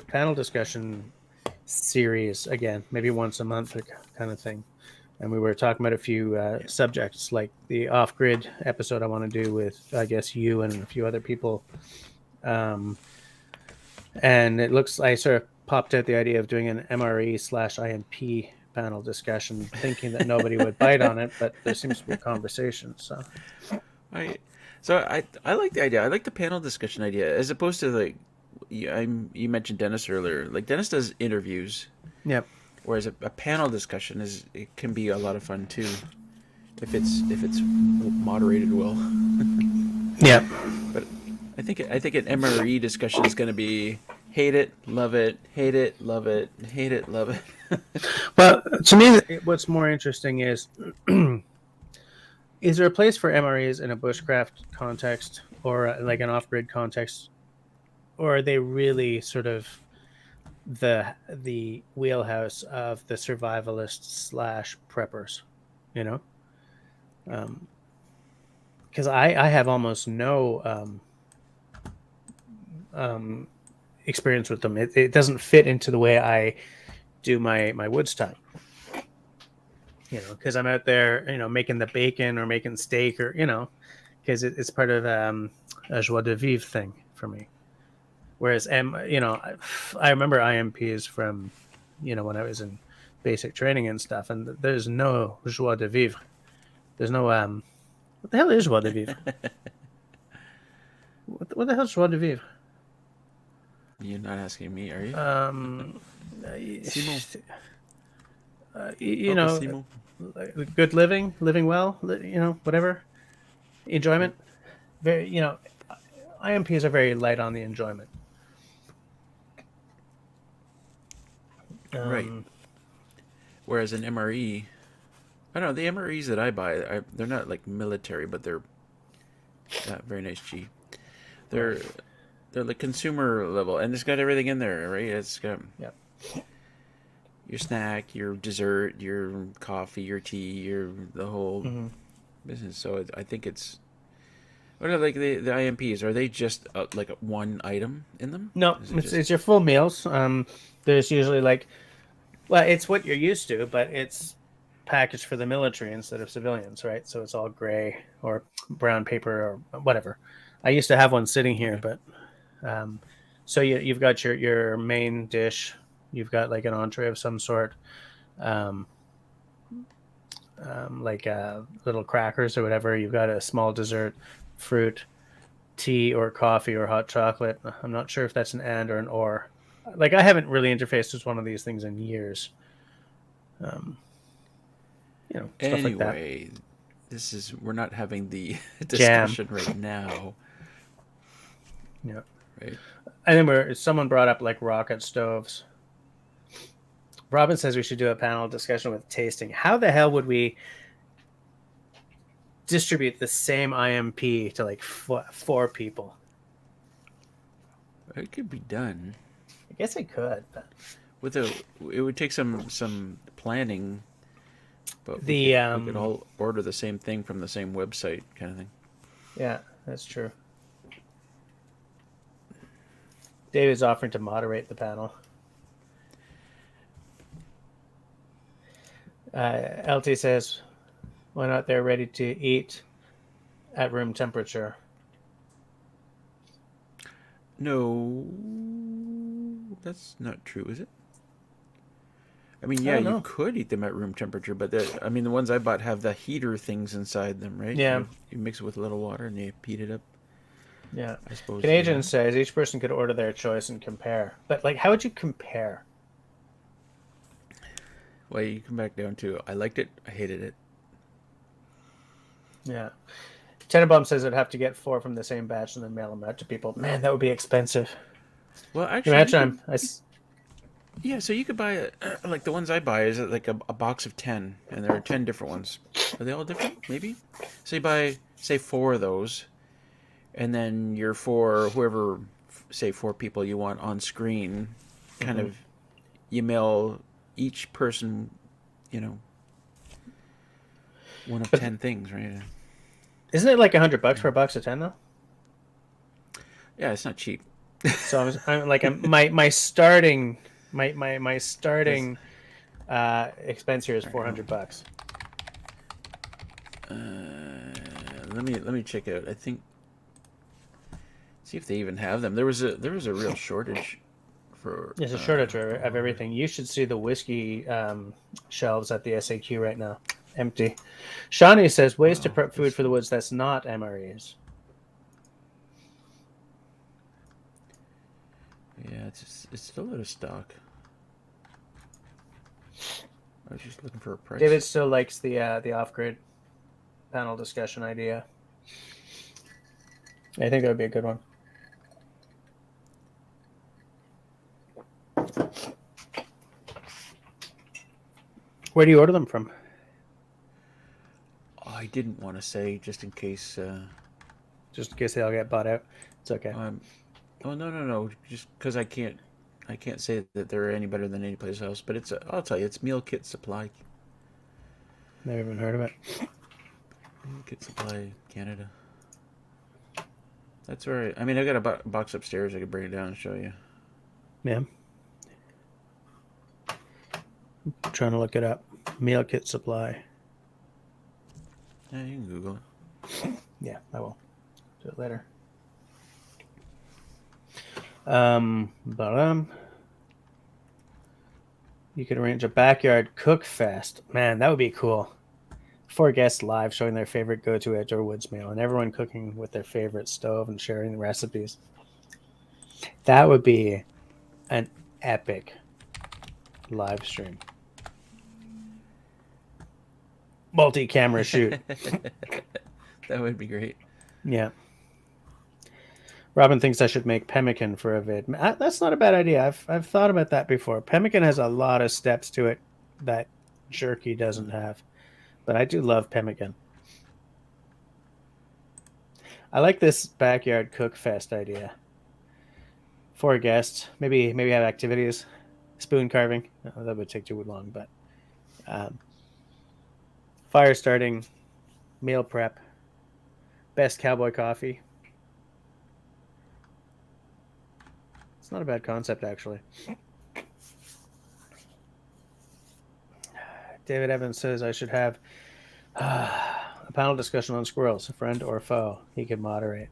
panel discussion series again, maybe once a month kind of thing. And we were talking about a few subjects, like the off-grid episode I want to do with, I guess, you and a few other people. And it looks, I sort of popped out the idea of doing an MRE/IMP panel discussion, thinking that nobody would bite on it, but there seems to be a conversation. So I like the idea. I like the panel discussion idea, as opposed to like you mentioned Dennis earlier. Like Dennis does interviews. Yep. Whereas a panel discussion it can be a lot of fun too, if it's moderated well. Yeah. But I think an MRE discussion is going to be hate it, love it, hate it, love it, hate it, love it. Well, to me, what's more interesting is there a place for MREs in a bushcraft context or like an off-grid context, or are they really sort of the wheelhouse of the survivalists / preppers, because I have almost no experience with them. It doesn't fit into the way I do my wood stuff, because I'm out there, making the bacon or making steak or, because it's part of a joie de vivre thing for me. Whereas, I remember IMPs from, when I was in basic training and stuff, and there's no joie de vivre. There's no, what the hell is joie de vivre? What the hell is joie de vivre? You're not asking me, are you? Simon. Simon. Good living well, whatever. Enjoyment. Very, IMPs are very light on the enjoyment. Right. Whereas an MRE, I don't know, the MREs that I buy, they're not like military, but they're very nice G. They're like consumer level, and it's got everything in there, right? It's got your snack, your dessert, your coffee, your tea, the whole business. So I think it's. What are like the IMPs? Are they just like one item in them? No, it's your full meals. There's usually it's what you're used to, but it's packaged for the military instead of civilians, right? So it's all gray or brown paper or whatever. I used to have one sitting here, but so you've got your main dish. You've got like an entree of some sort, like little crackers or whatever. You've got a small dessert, fruit, tea or coffee or hot chocolate. I'm not sure if that's an and or an or. Like I haven't really interfaced with one of these things in years. Stuff like that. Anyway, we're not having the Jam. discussion right now, Yeah. right? And then someone brought up like rocket stoves. Robin says we should do a panel discussion with tasting. How the hell would we distribute the same IMP to like 4 people? It could be done I guess it could. But it would take some planning, but the we could all order the same thing from the same website, kind of thing. Yeah, that's true. David's offering to moderate the panel. LT says, why not they're ready to eat at room temperature? No, that's not true, is it? I mean, I yeah, don't you know. could eat them at room temperature, but I mean, the ones I bought have the heater things inside them, right? Yeah. You mix it with a little water and you heat it up. Yeah. I suppose. Canadian Yeah. says each person could order their choice and compare. But like, how would you compare? Well, you come back down to I liked it, I hated it. Yeah. Tenenbaum says I'd have to get 4 from the same batch and then mail them out to people. Man, that would be expensive. Well, Can you actually, imagine yeah. So you could buy like the ones I buy is like a box of 10, and there are 10 different ones. Are they all different? Maybe. So you buy say 4 of those, and then you're for whoever, say 4 people you want on screen, kind of, you mail each person, you know, one of 10 things, right? Isn't it like $100 for a box of 10 though? Yeah, it's not cheap. So I'm like my starting expense here is $400. Let me check out. I think, see if they even have them. There was a real shortage for. There's a shortage of everything. You should see the whiskey shelves at the SAQ right now, empty. Shawnee says ways to prep food for the woods that's not MREs. Yeah, it's still out of stock. I was just looking for a price. David still likes the off-grid panel discussion idea. I think that would be a good one. Where do you order them from? I didn't want to say, just in case. Just in case they all get bought out. It's okay. Oh no! Just because I can't say that they're any better than any place else. But I'll tell you, it's Meal Kit Supply. Never even heard of it. Meal Kit Supply, Canada. That's right. I mean, I got a box upstairs. I could bring it down and show you. Yeah. I'm trying to look it up. Meal Kit Supply. Yeah, you can Google it. Yeah, I will. Do it later. You could arrange a backyard cook fest. Man, that would be cool. 4 guests live showing their favorite go-to outdoor woods meal and everyone cooking with their favorite stove and sharing the recipes. That would be an epic live stream. Multi-camera shoot. That would be great. Yeah. Robin thinks I should make pemmican for a vid. That's not a bad idea. I've thought about that before. Pemmican has a lot of steps to it that jerky doesn't have. But I do love pemmican. I like this backyard cook fest idea. 4 guests. Maybe have activities. Spoon carving. Oh, that would take too long, but fire starting, meal prep, best cowboy coffee. It's not a bad concept, actually. David Evans says I should have a panel discussion on squirrels, a friend or foe. He could moderate.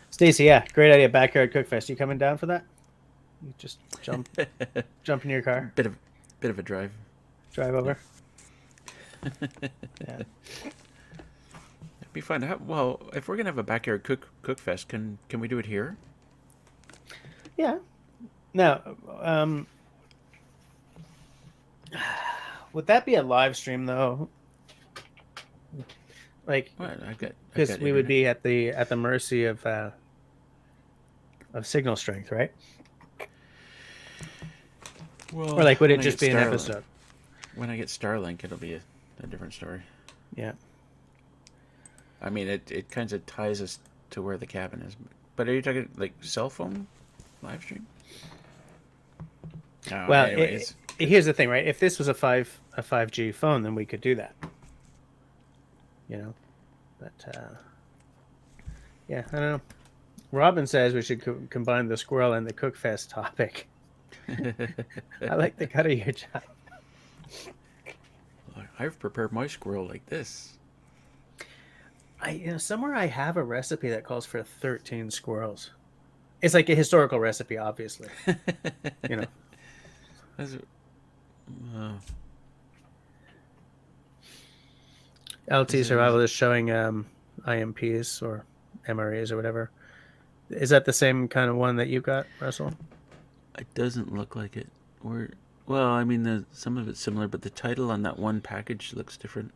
Stacy, yeah, great idea. Backyard cook fest. You coming down for that? You just jump in your car. Bit of a drive. Drive over. Yeah. It'd be fun. Well, if we're gonna have a backyard cook fest, can we do it here? Yeah. Now, would that be a live stream though? Like, What? because we would be at the mercy of signal strength, right? Well, Or like, would it when I just get be an Starlink, episode? when I get Starlink, it'll be a different story. Yeah. I mean, it kind of ties us to where the cabin is. But are you talking like cell phone live stream? No, Well, anyways. here's the thing, right? If this was a 5G phone, then we could do that. You know, but yeah, I don't know. Robin says we should combine the squirrel and the Cookfest topic. I like the cut of your job. I've prepared my squirrel like this. Somewhere I have a recipe that calls for 13 squirrels. It's like a historical recipe, obviously. You know. That's, LT Survival is showing IMPs or MREs or whatever. Is that the same kind of one that you got, Russell? it doesn't look like it. Well, I mean, some of it's similar, but the title on that one package looks different.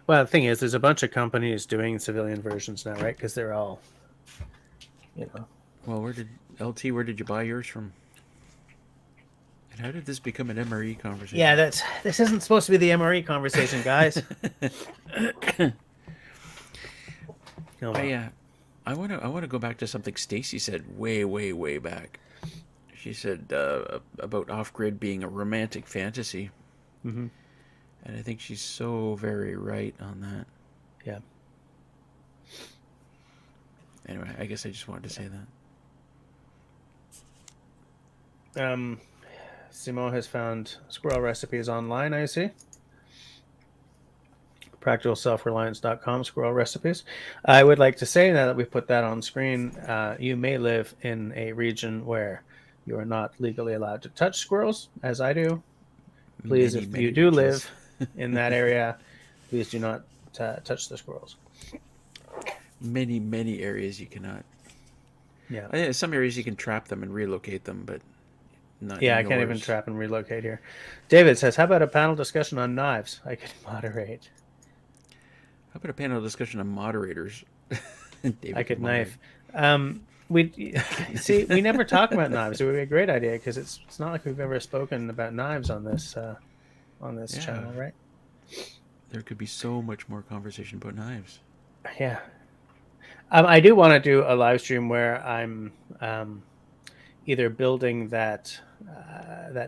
Well, the thing is, there's a bunch of companies doing civilian versions now, right? Because they're all, you know. Well, where did you buy yours from? And how did this become an MRE conversation? Yeah, this isn't supposed to be the MRE conversation, guys. Oh, well. I want to go back to something Stacy said way back. She said about off-grid being a romantic fantasy. Mm-hmm. And I think she's so very right on that. Yeah. Anyway, I guess I just wanted to say that. Simo has found squirrel recipes online, I see. practicalselfreliance.com, squirrel recipes. I would like to say, now that we put that on screen, you may live in a region where you are not legally allowed to touch squirrels, as I do. Please, if you do live in that area, please do not touch the squirrels. Many areas you cannot. Yeah. Some areas you can trap them and relocate them, but not. Yeah, I can't even trap and relocate here. David says, how about a panel discussion on knives? I could moderate. How about a panel discussion on moderators? I could knife. We see. We never talk about knives. It would be a great idea because it's not like we've ever spoken about knives on this channel, right? There could be so much more conversation about knives. Yeah. I do want to do a live stream where I'm either building that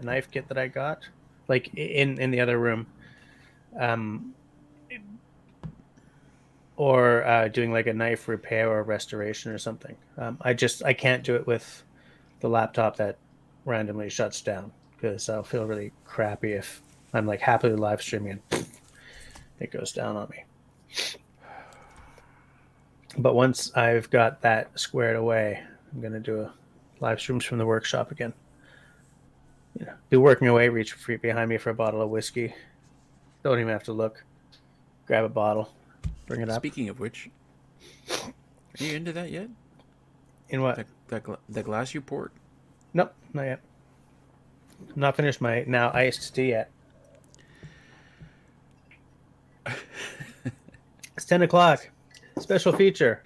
knife kit that I got, like in the other room, or doing like a knife repair or restoration or something. I can't do it with the laptop that randomly shuts down because I'll feel really crappy if I'm like happily live streaming and it goes down on me. But once I've got that squared away, I'm gonna do live streams from the workshop again. You know, be working away, reach behind me for a bottle of whiskey. Don't even have to look. Grab a bottle. Bring it up. Speaking of which, are you into that yet? In what? The glass you poured? Nope, not yet. I'm not finished my now iced tea yet. It's 10 o'clock. Special feature.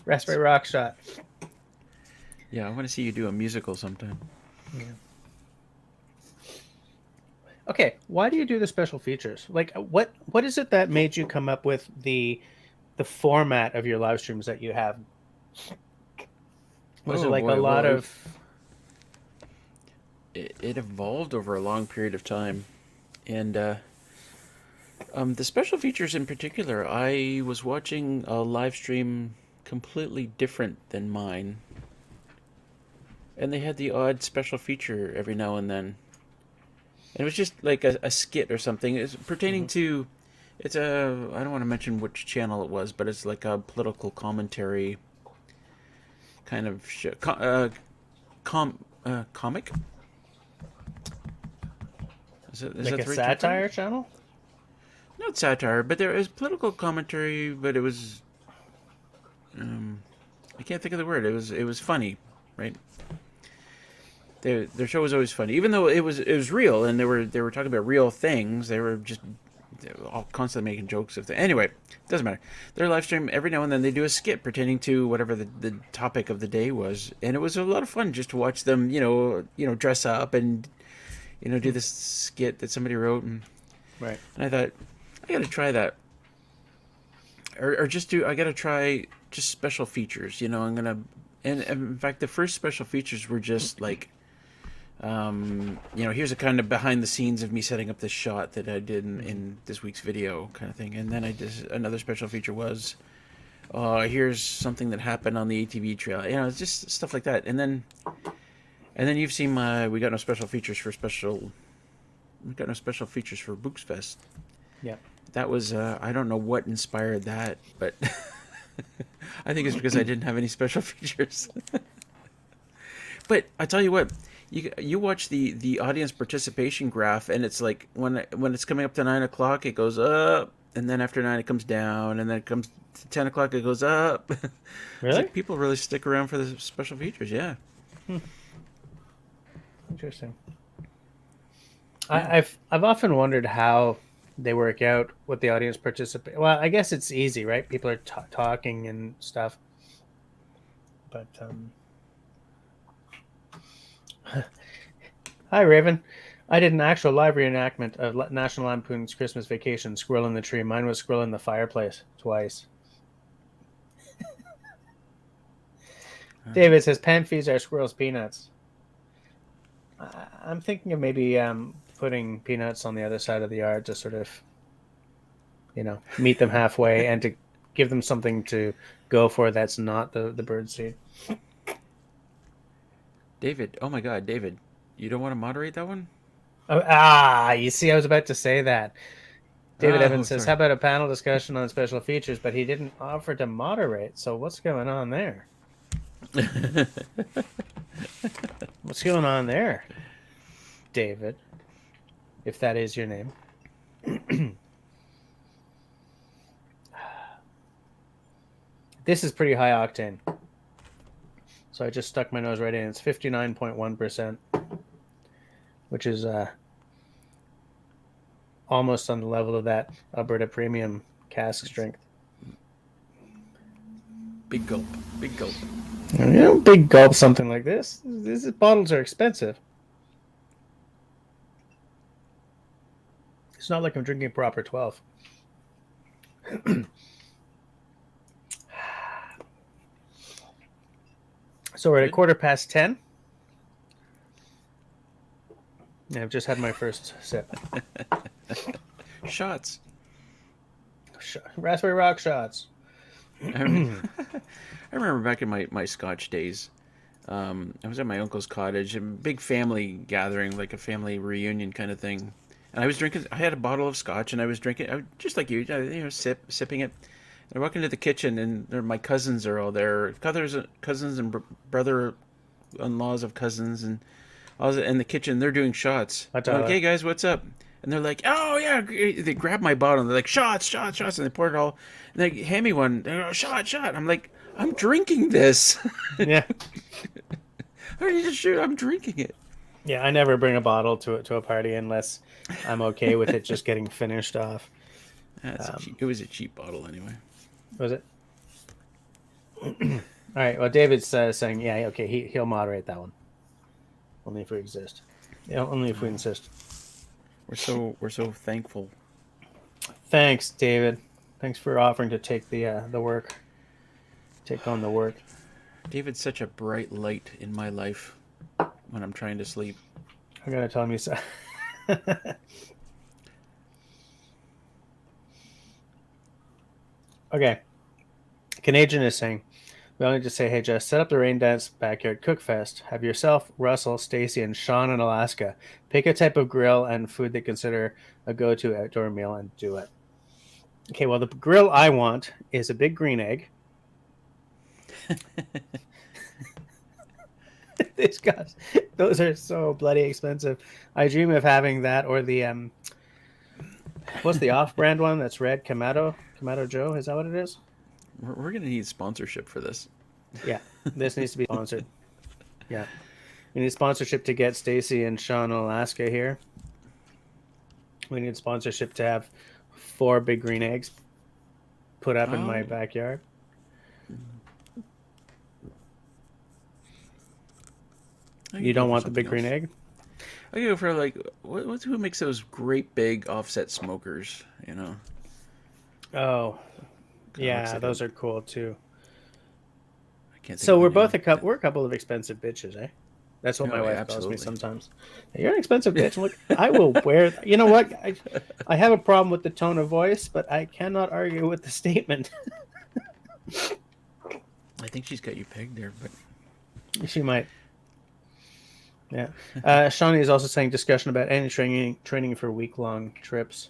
Raspberry Rock Shot. Yeah, I want to see you do a musical sometime. Yeah. Okay, why do you do the special features? Like, what is it that made you come up with the format of your live streams that you have? Was it like a lot of... It evolved over a long period of time. And the special features in particular, I was watching a live stream completely different than mine. And they had the odd special feature every now and then. And it was just like a skit or something. It's pertaining to... It's a... I don't want to mention which channel it was, but it's like a political commentary kind of show. Comic? Is like that a the right satire channel? Not satire, but there is political commentary, but it was... I can't think of the word. It was funny, right? Their show was always funny, even though it was real, and they were talking about real things. They were just all constantly making jokes of things. Anyway, doesn't matter. Their live stream every now and then they do a skit pertaining to whatever the topic of the day was, and it was a lot of fun just to watch them, dress up and do this skit that somebody wrote, and Right. I thought I got to try that, or I got to try just special features. I'm gonna, and in fact, the first special features were just like. Here's a kind of behind the scenes of me setting up this shot that I did in this week's video kind of thing. And then another special feature was, here's something that happened on the ATV trail. It's just stuff like that. And then you've seen we got no special features for Books Fest. Yeah. That was, I don't know what inspired that, but I think it's because I didn't have any special features. But I tell you what, you watch the audience participation graph, and it's like when it's coming up to 9 o'clock, it goes up, and then after 9 it comes down, and then it comes to 10 o'clock, it goes up. Really? It's like people really stick around for the special features, yeah. Interesting. I've often wondered how they work out with the audience participate. Well, I guess it's easy, right? People are talking and stuff, but Hi, Raven. I did an actual live reenactment of National Lampoon's Christmas Vacation, Squirrel in the Tree. Mine was Squirrel in the Fireplace, twice. David says, pan feeds our squirrels peanuts. I'm thinking of maybe putting peanuts on the other side of the yard to sort of, meet them halfway and to give them something to go for that's not the bird seed. David, oh my God, David, you don't want to moderate that one? You see, I was about to say that. David Evans says, sorry. how about a panel discussion on special features? But he didn't offer to moderate. So what's going on there? What's going on there, David? If that is your name. This is pretty high octane. So I just stuck my nose right in. It's 59.1%, which is almost on the level of that Alberta Premium cask strength. Big gulp. Big gulp. Big gulp, something like this. These bottles are expensive. It's not like I'm drinking a proper 12. So we're at 10:15. Yeah, I've just had my first sip. Shots. Raspberry rock shots. I remember back in my Scotch days. I was at my uncle's cottage, a big family gathering, like a family reunion kind of thing. And I was drinking. I had a bottle of Scotch, and I was drinking, just like you, sipping it. And I walk into the kitchen, and my cousins are all there. Cousins and brother-in-laws of cousins, and I was in the kitchen. They're doing shots. I'm like, hey guys, what's up? And they're like, oh yeah. They grab my bottle, and they're like, shots, and they pour it all. And they hand me one. They go, shot. I'm like, I'm drinking this. Yeah. How do you just shoot? I'm drinking it. Yeah, I never bring a bottle to a party unless I'm okay with it just getting finished off. It was a cheap bottle anyway. Was it? All right. Well, David's saying, yeah, okay, he'll moderate that one. Only if we exist. Yeah, only if we insist. We're so thankful. Thanks, David. Thanks for offering to take the work. Take on the work. David's such a bright light in my life when I'm trying to sleep. I gotta tell him you so. Okay. Canadian is saying, we all need to say, hey, Jess, set up the Raindance Backyard Cook Fest. Have yourself, Russell, Stacy, and Sean in Alaska. Pick a type of grill and food they consider a go-to outdoor meal and do it. Okay, well, the grill I want is a big green egg. These guys, those are so bloody expensive. I dream of having that or the, what's the off-brand one that's red? Kamado Joe, is that what it is? We're going to need sponsorship for this. Yeah, this needs to be sponsored. Yeah. We need sponsorship to get Stacy and Sean in Alaska here. We need sponsorship to have 4 big green eggs put up in my Oh. backyard. I You could go don't for want the big something green else. egg? I could go for like who makes those great big offset smokers? You know, Oh, kind of looks yeah, like those are cool too. I can't think So of the we're both name. we're a couple of expensive bitches, eh? That's what my Oh, yeah, wife calls me absolutely. sometimes. You're an expensive bitch. Look, I will wear. You know what? I have a problem with the tone of voice, but I cannot argue with the statement. I think she's got you pegged there, but She might. Yeah. Shawnee is also saying discussion about any training for week-long trips.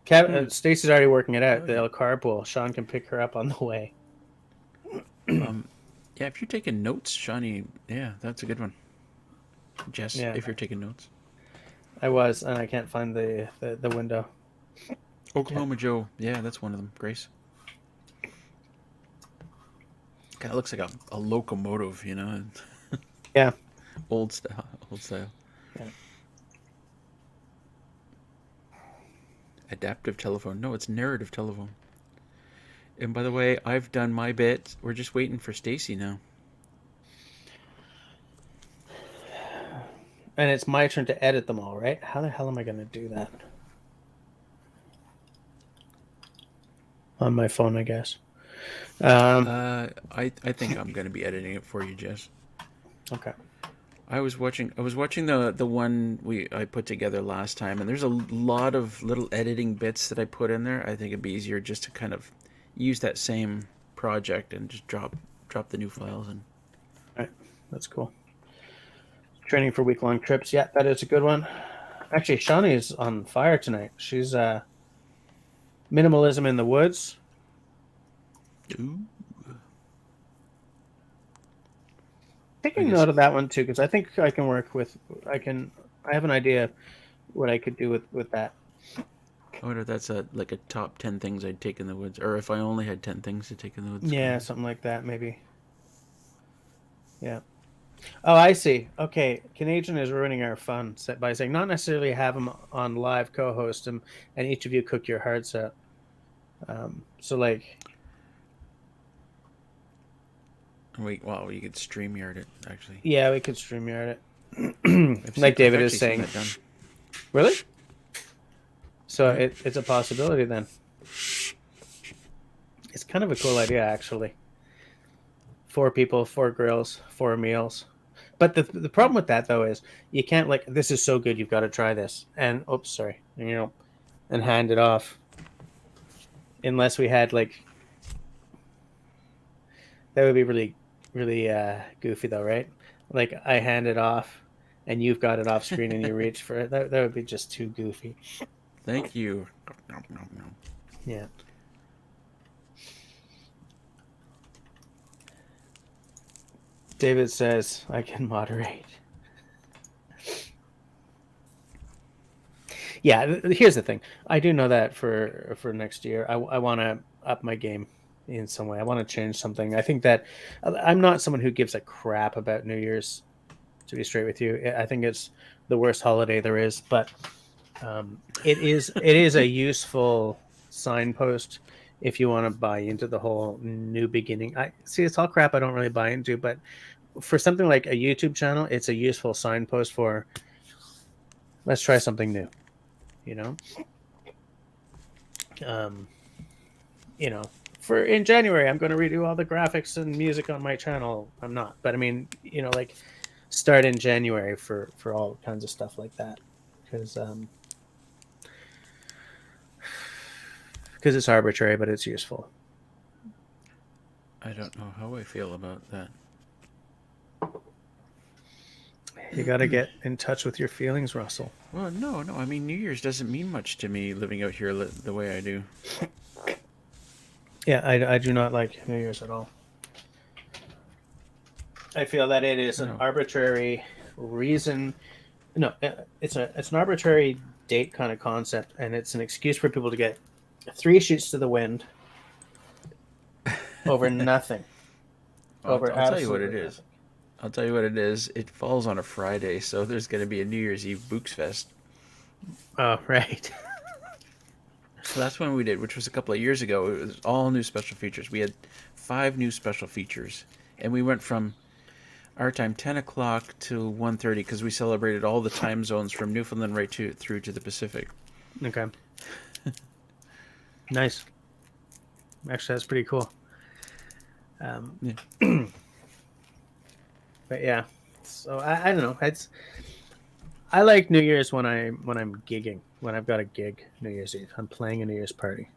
Stacy's already working it out. Oh, They'll carpool. Sean can pick her up on the way. yeah, if you're taking notes, Shawnee, yeah, that's a good one. Jess, Yeah, if you're taking notes. I was, and I can't find the window. Oklahoma Joe, yeah, that's one of them. Grace. Kind of looks like a locomotive, you know, Yeah. old style, old style. Yeah. Adaptive telephone. No, it's narrative telephone. And by the way, I've done my bit. We're just waiting for Stacy now. And it's my turn to edit them all, right? How the hell am I going to do that? On my phone, I guess. I think I'm gonna be editing it for you, Jess. Okay. I was watching the one I put together last time, and there's a lot of little editing bits that I put in there. I think it'd be easier just to kind of use that same project and just drop the new files in. All right. That's cool. Training for week-long trips. Yeah, that is a good one. Actually, Shawnee is on fire tonight. She's minimalism in the woods. Ooh. Taking note of that one too, because I think I can work with. I have an idea what I could do with that. I wonder if that's like a top 10 things I'd take in the woods, or if I only had 10 things to take in the woods. Yeah, something like that, maybe. Yeah. Oh, I see. Okay, Canadian is ruining our fun by saying not necessarily have him on live, co-host him, and each of you cook your hearts out. So like, Wait, wow, you could StreamYard it actually. yeah, we could StreamYard it. Like David is saying. Really? So Yeah. it's a possibility then. It's kind of a cool idea, actually. 4 people, 4 grills, 4 meals. But the problem with that though is you can't like this is so good you've got to try this and oops sorry and hand it off unless we had like that would be really goofy though, right? Like I hand it off and you've got it off screen and you reach for it. That would be just too goofy. Thank you. Yeah. David says I can moderate. Yeah, here's the thing. I do know that for next year, I want to up my game in some way. I want to change something. I think that I'm not someone who gives a crap about New Year's. To be straight with you, I think it's the worst holiday there is. But it is a useful signpost if you want to buy into the whole new beginning. I see it's all crap I don't really buy into, but for something like a YouTube channel, it's a useful signpost for let's try something new. You know, for in January, I'm going to redo all the graphics and music on my channel. I'm not, but I mean, like start in January for all kinds of stuff like that, because it's arbitrary, but it's useful. I don't know how I feel about that. You got to get in touch with your feelings, Russell. Well, no. I mean, New Year's doesn't mean much to me living out here the way I do. Yeah, I do not like New Year's at all. I feel that it is an arbitrary reason. No, it's an arbitrary date kind of concept, and it's an excuse for people to get 3 sheets to the wind over nothing. I'll tell you what it is. Nothing. I'll tell you what it is. It falls on a Friday, so there's going to be a New Year's Eve Books Fest. Oh, right. The last one we did, which was a couple of years ago, it was all new special features. We had 5 new special features, and we went from our time 10 o'clock to 1:30 because we celebrated all the time zones from Newfoundland right through to the Pacific. Okay. Nice. Actually, that's pretty cool. Yeah. But yeah, so I don't know. I like New Year's when I'm gigging, when I've got a gig New Year's Eve. I'm playing a New Year's party.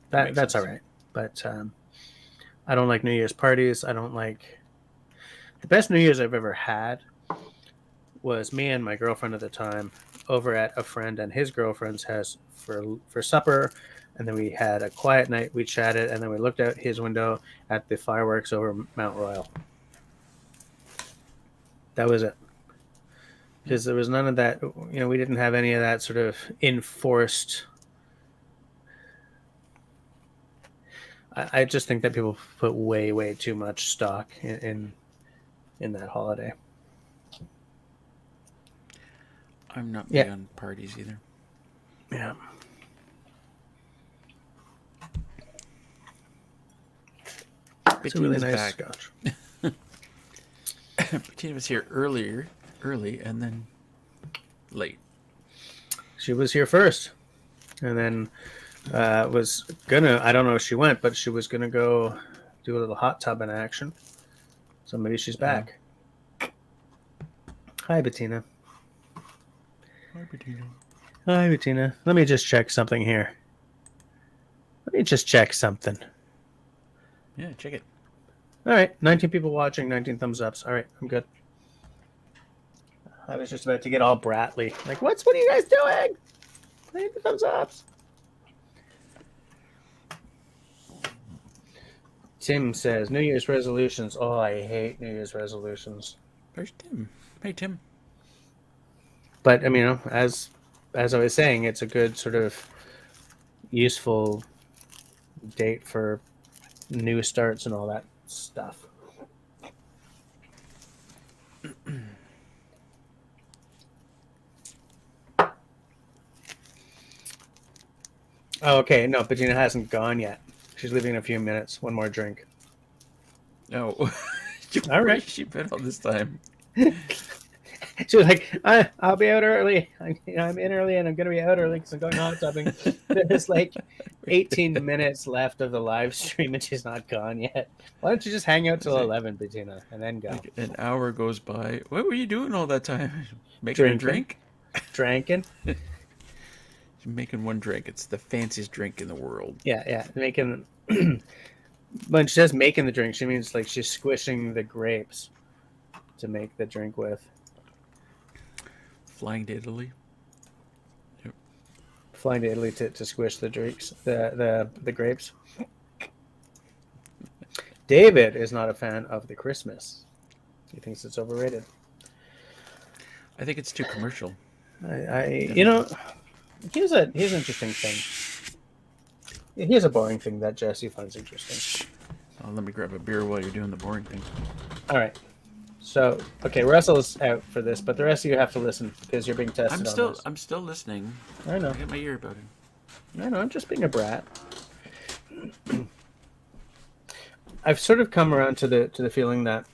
That That's makes all sense. right. But I don't like New Year's parties. I don't like the best New Year's I've ever had was me and my girlfriend at the time over at a friend and his girlfriend's house for supper, and then we had a quiet night. We chatted, and then we looked out his window at the fireworks over Mount Royal. That was it. Because there was none of that, we didn't have any of that sort of enforced. I just think that people put way too much stock in that holiday. I'm not big on parties either. Yeah. It's a really nice back. scotch. Bettina was here early, and then late. She was here first, and then was gonna. I don't know if she went, but she was gonna go do a little hot tub in action. So maybe she's back. Hi, Bettina. Hi, Bettina. Hi, Bettina. Let me just check something here. Yeah, check it. All right, 19 people watching, 19 thumbs ups. All right, I'm good. I was just about to get all bratly. Like, what are you guys doing? 19 thumbs ups. Tim says, New Year's resolutions. Oh, I hate New Year's resolutions. Where's Tim? Hey, Tim. But, I mean, as I was saying, it's a good sort of useful date for new starts and all that stuff. Oh, okay. No, Bettina hasn't gone yet. She's leaving in a few minutes. One more drink. No. All right. She been all this time. She was like, I'll be out early. I'm in early and I'm going to be out early because I'm going hot tubbing. There's like 18 minutes left of the live stream and she's not gone yet. Why don't you just hang out till 11, Bettina, and then go? Like an hour goes by. What were you doing all that time? Making a drink? Drinking. Making one drink. It's the fanciest drink in the world. Yeah. Making. When she says making the drink, she means like she's squishing the grapes to make the drink with. Flying to Italy. Yep. Flying to Italy to squish the drinks, the grapes. David is not a fan of the Christmas. He thinks it's overrated. I think it's too commercial. Here's an interesting thing. Here's a boring thing that Jesse finds interesting. Oh, let me grab a beer while you're doing the boring thing. All right. So, okay, Russell's out for this, but the rest of you have to listen because you're being tested on this. I'm still listening. I know. I got my ear about it. I know. I'm just being a brat. I've sort of come around to the feeling that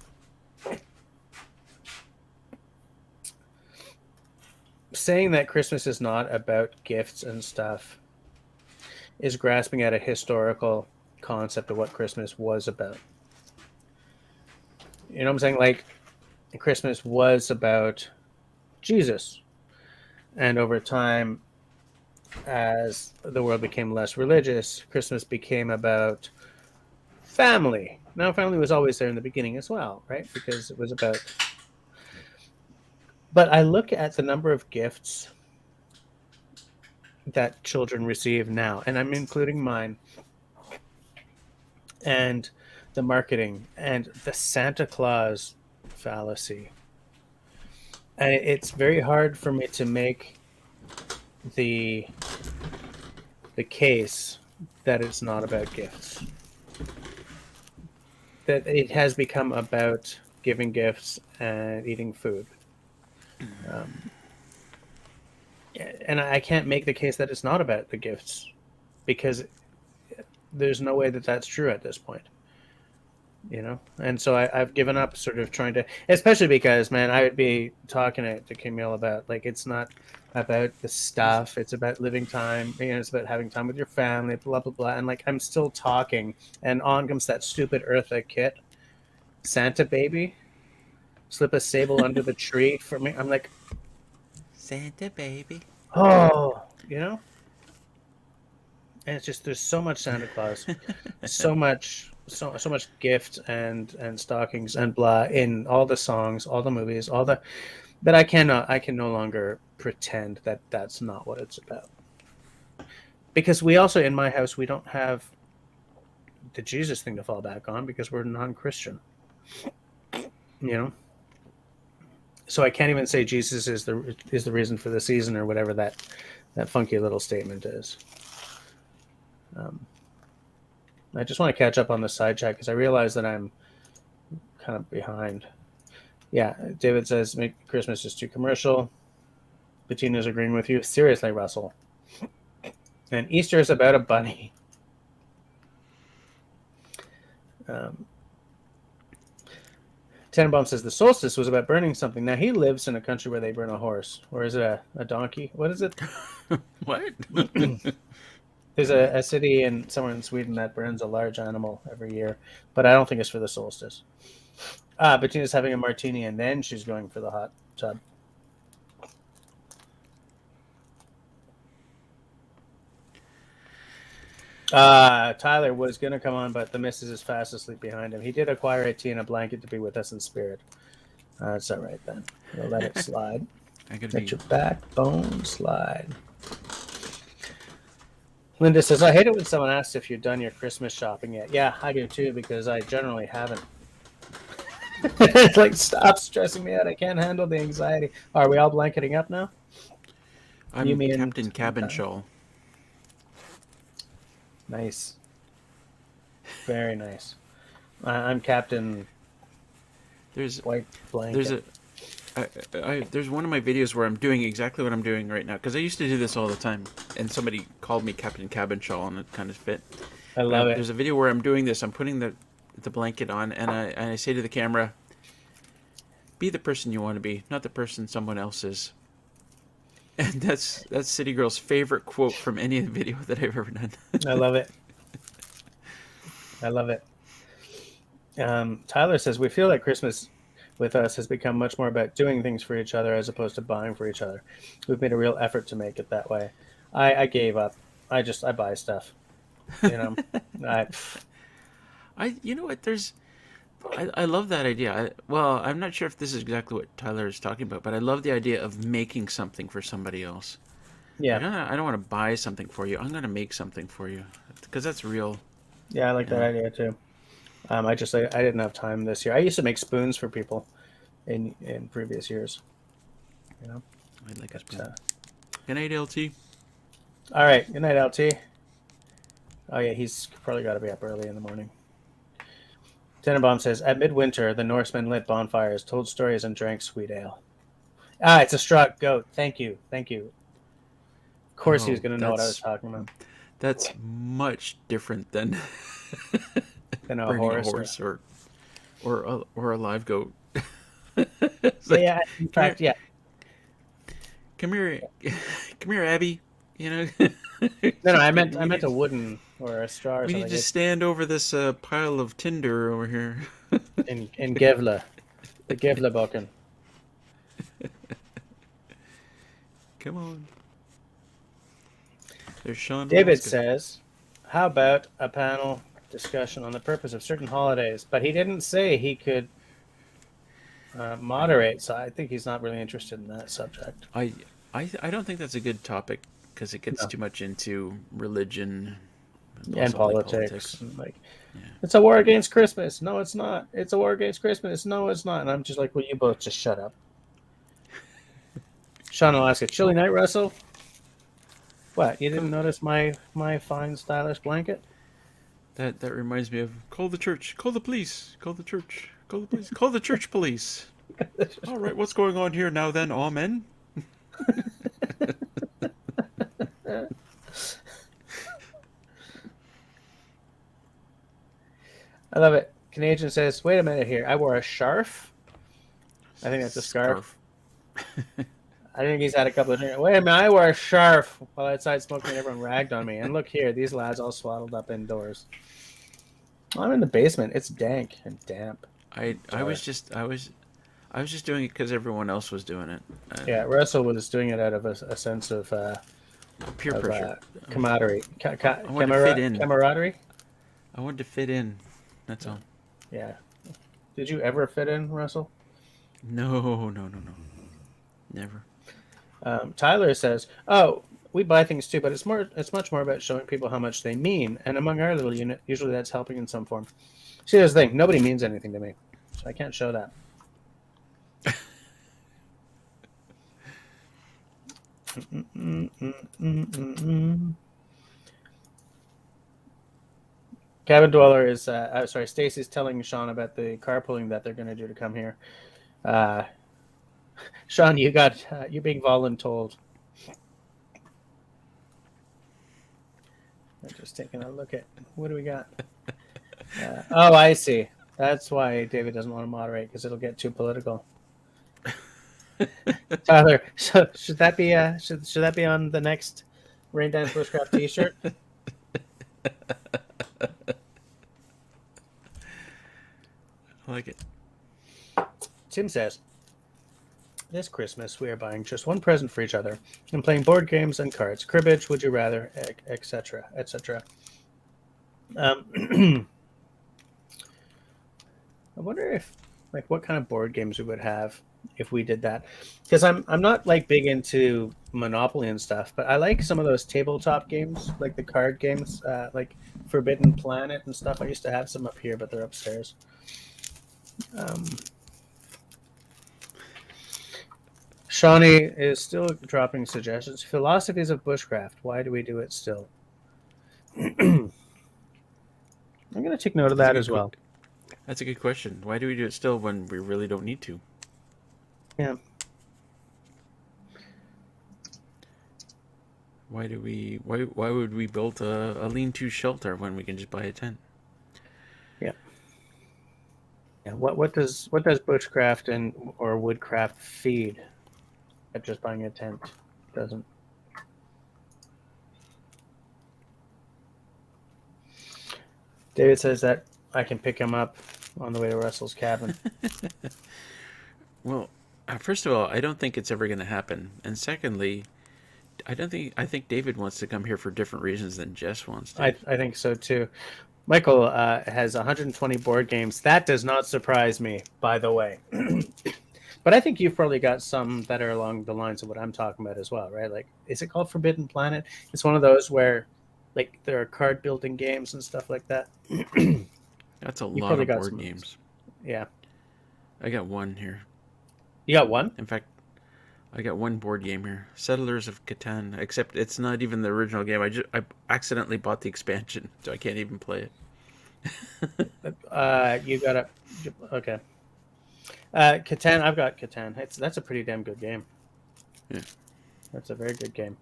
saying that Christmas is not about gifts and stuff is grasping at a historical concept of what Christmas was about. You know what I'm saying? Like, Christmas was about Jesus. And over time, as the world became less religious, Christmas became about family. Now, family was always there in the beginning as well, right? Because it was about... But I look at the number of gifts that children receive now, and I'm including mine, and the marketing and the Santa Claus fallacy. And it's very hard for me to make the case that it's not about gifts. That it has become about giving gifts and eating food. And I can't make the case that it's not about the gifts because there's no way that that's true at this point. And so I've given up sort of trying to, especially because, man, I would be talking to Camille about, like, it's not about the stuff, it's about living time, it's about having time with your family, blah blah blah, and like I'm still talking, and on comes that stupid Eartha Kitt Santa baby, slip a sable under the tree for me. I'm like, Santa baby. oh, and it's just, there's so much Santa Claus, so much gift and stockings and blah in all the songs, all the movies, all the, but I can no longer pretend that that's not what it's about, because we also, in my house, we don't have the Jesus thing to fall back on because we're non-Christian, so I can't even say Jesus is the reason for the season, or whatever that funky little statement is. I just want to catch up on the side chat because I realize that I'm kind of behind. Yeah, David says Christmas is too commercial. Bettina's agreeing with you. Seriously, Russell. And Easter is about a bunny. Tannenbaum says the solstice was about burning something. Now, he lives in a country where they burn a horse. Or is it a donkey? What is it? What? There's a city somewhere in Sweden that burns a large animal every year, but I don't think it's for the solstice. Bettina's having a martini, and then she's going for the hot tub. Tyler was going to come on, but the missus is fast asleep behind him. He did acquire a tea and a blanket to be with us in spirit. It's all right, then. We'll let it slide. Let your backbone slide. Linda says, I hate it when someone asks if you've done your Christmas shopping yet. Yeah, I do too, because I generally haven't. It's like, stop stressing me out. I can't handle the anxiety. Are we all blanketing up now? I'm Captain Cabin Shawl. Nice. Very nice. I'm Captain White Blanket. There's one of my videos where I'm doing exactly what I'm doing right now, because I used to do this all the time, and somebody called me Captain Cabin Shawl, and it kind of fit. I love it. There's a video where I'm doing this. I'm putting the blanket on, and I say to the camera, "Be the person you want to be, not the person someone else is." And that's City Girl's favorite quote from any video that I've ever done. I love it. I love it. Tyler says, we feel like Christmas with us has become much more about doing things for each other as opposed to buying for each other. We've made a real effort to make it that way. I gave up. I buy stuff. You know, you know what? I love that idea. I'm not sure if this is exactly what Tyler is talking about, but I love the idea of making something for somebody else. Yeah. Like, I don't want to buy something for you. I'm going to make something for you, because that's real. Yeah, I like that idea too. I didn't have time this year. I used to make spoons for people in previous years. You know, I'd like a spoon. Good night, LT. All right, good night, LT. Oh yeah, he's probably got to be up early in the morning. Tenenbaum says, at midwinter, the Norsemen lit bonfires, told stories, and drank sweet ale. It's a struck goat. Thank you. Of course, he was going to know what I was talking about. That's much different than than a horse or a live goat. Yeah, in fact, yeah. Come here, Abby. You know. No, I meant a wooden or a straw. Or we need to stand over this pile of tinder over here. in Gevla, the Gevla Balkan. Come on. There's Sean. David says, how about a panel discussion on the purpose of certain holidays? But he didn't say he could moderate, so I think he's not really interested in that subject. I don't think that's a good topic, because it gets too much into religion and politics. It's a war against Christmas. No, it's not. It's a war against Christmas. No, it's not. And I'm just like, well, you both just shut up. Sean will ask, a chilly night, Russell? What, you didn't notice my fine, stylish blanket? That reminds me of, call the church, call the police, call the church, call the police, call the church police. All right, what's going on here now then, amen? I love it. Canadian says, "Wait a minute here. I wore a scarf. I think that's a scarf. I think he's had a couple of drinks. Wait a minute. I wore a scarf while outside smoking, and everyone ragged on me. And look here, these lads all swaddled up indoors. I'm in the basement. It's dank and damp. I was just doing it because everyone else was doing it. Yeah, Russell was doing it out of a sense of Peer pressure. camaraderie. I wanted to fit in. Camaraderie. I wanted to fit in. That's all. Yeah. Did you ever fit in, Russell? No. Never. Tyler says, "Oh, we buy things too, but it's much more about showing people how much they mean. And among our little unit, usually that's helping in some form. See, here's the thing: nobody means anything to me, so I can't show that." Cabin Dweller is sorry. Stacy's telling Sean about the carpooling that they're going to do to come here. Sean, you being voluntold. I'm just taking a look at what do we got. Oh, I see. That's why David doesn't want to moderate because it'll get too political. Tyler, so should that be should that be on the next Raindance Bushcraft T-shirt? I like it. Tim says, "This Christmas we are buying just one present for each other and playing board games and cards, cribbage, would you rather, etc., etc." I wonder if what kind of board games we would have if we did that, because I'm not like big into Monopoly and stuff, but I like some of those tabletop games, like the card games, like Forbidden Planet and stuff. I used to have some up here, but they're upstairs. Shawnee is still dropping suggestions. Philosophies of bushcraft. Why do we do it still? I'm going to take note of that as well. That's a good question. Why do we do it still when we really don't need to? Yeah. Why would we build a lean-to shelter when we can just buy a tent? Yeah. Yeah. What does bushcraft or woodcraft feed? At just buying a tent doesn't. David says that I can pick him up on the way to Russell's cabin. Well, first of all, I don't think it's ever going to happen, and secondly, I think David wants to come here for different reasons than Jess wants to. I think so too. Michael has 120 board games. That does not surprise me, by the way. But I think you've probably got some that are along the lines of what I'm talking about as well, right? Like, is it called Forbidden Planet? It's one of those where, like, there are card building games and stuff like that. That's a lot of board games. Yeah. I got one here. You got one? In fact, I got one board game here. Settlers of Catan. Except it's not even the original game. I accidentally bought the expansion, so I can't even play it. You got it. Okay. Catan. I've got Catan. That's a pretty damn good game. Yeah. That's a very good game.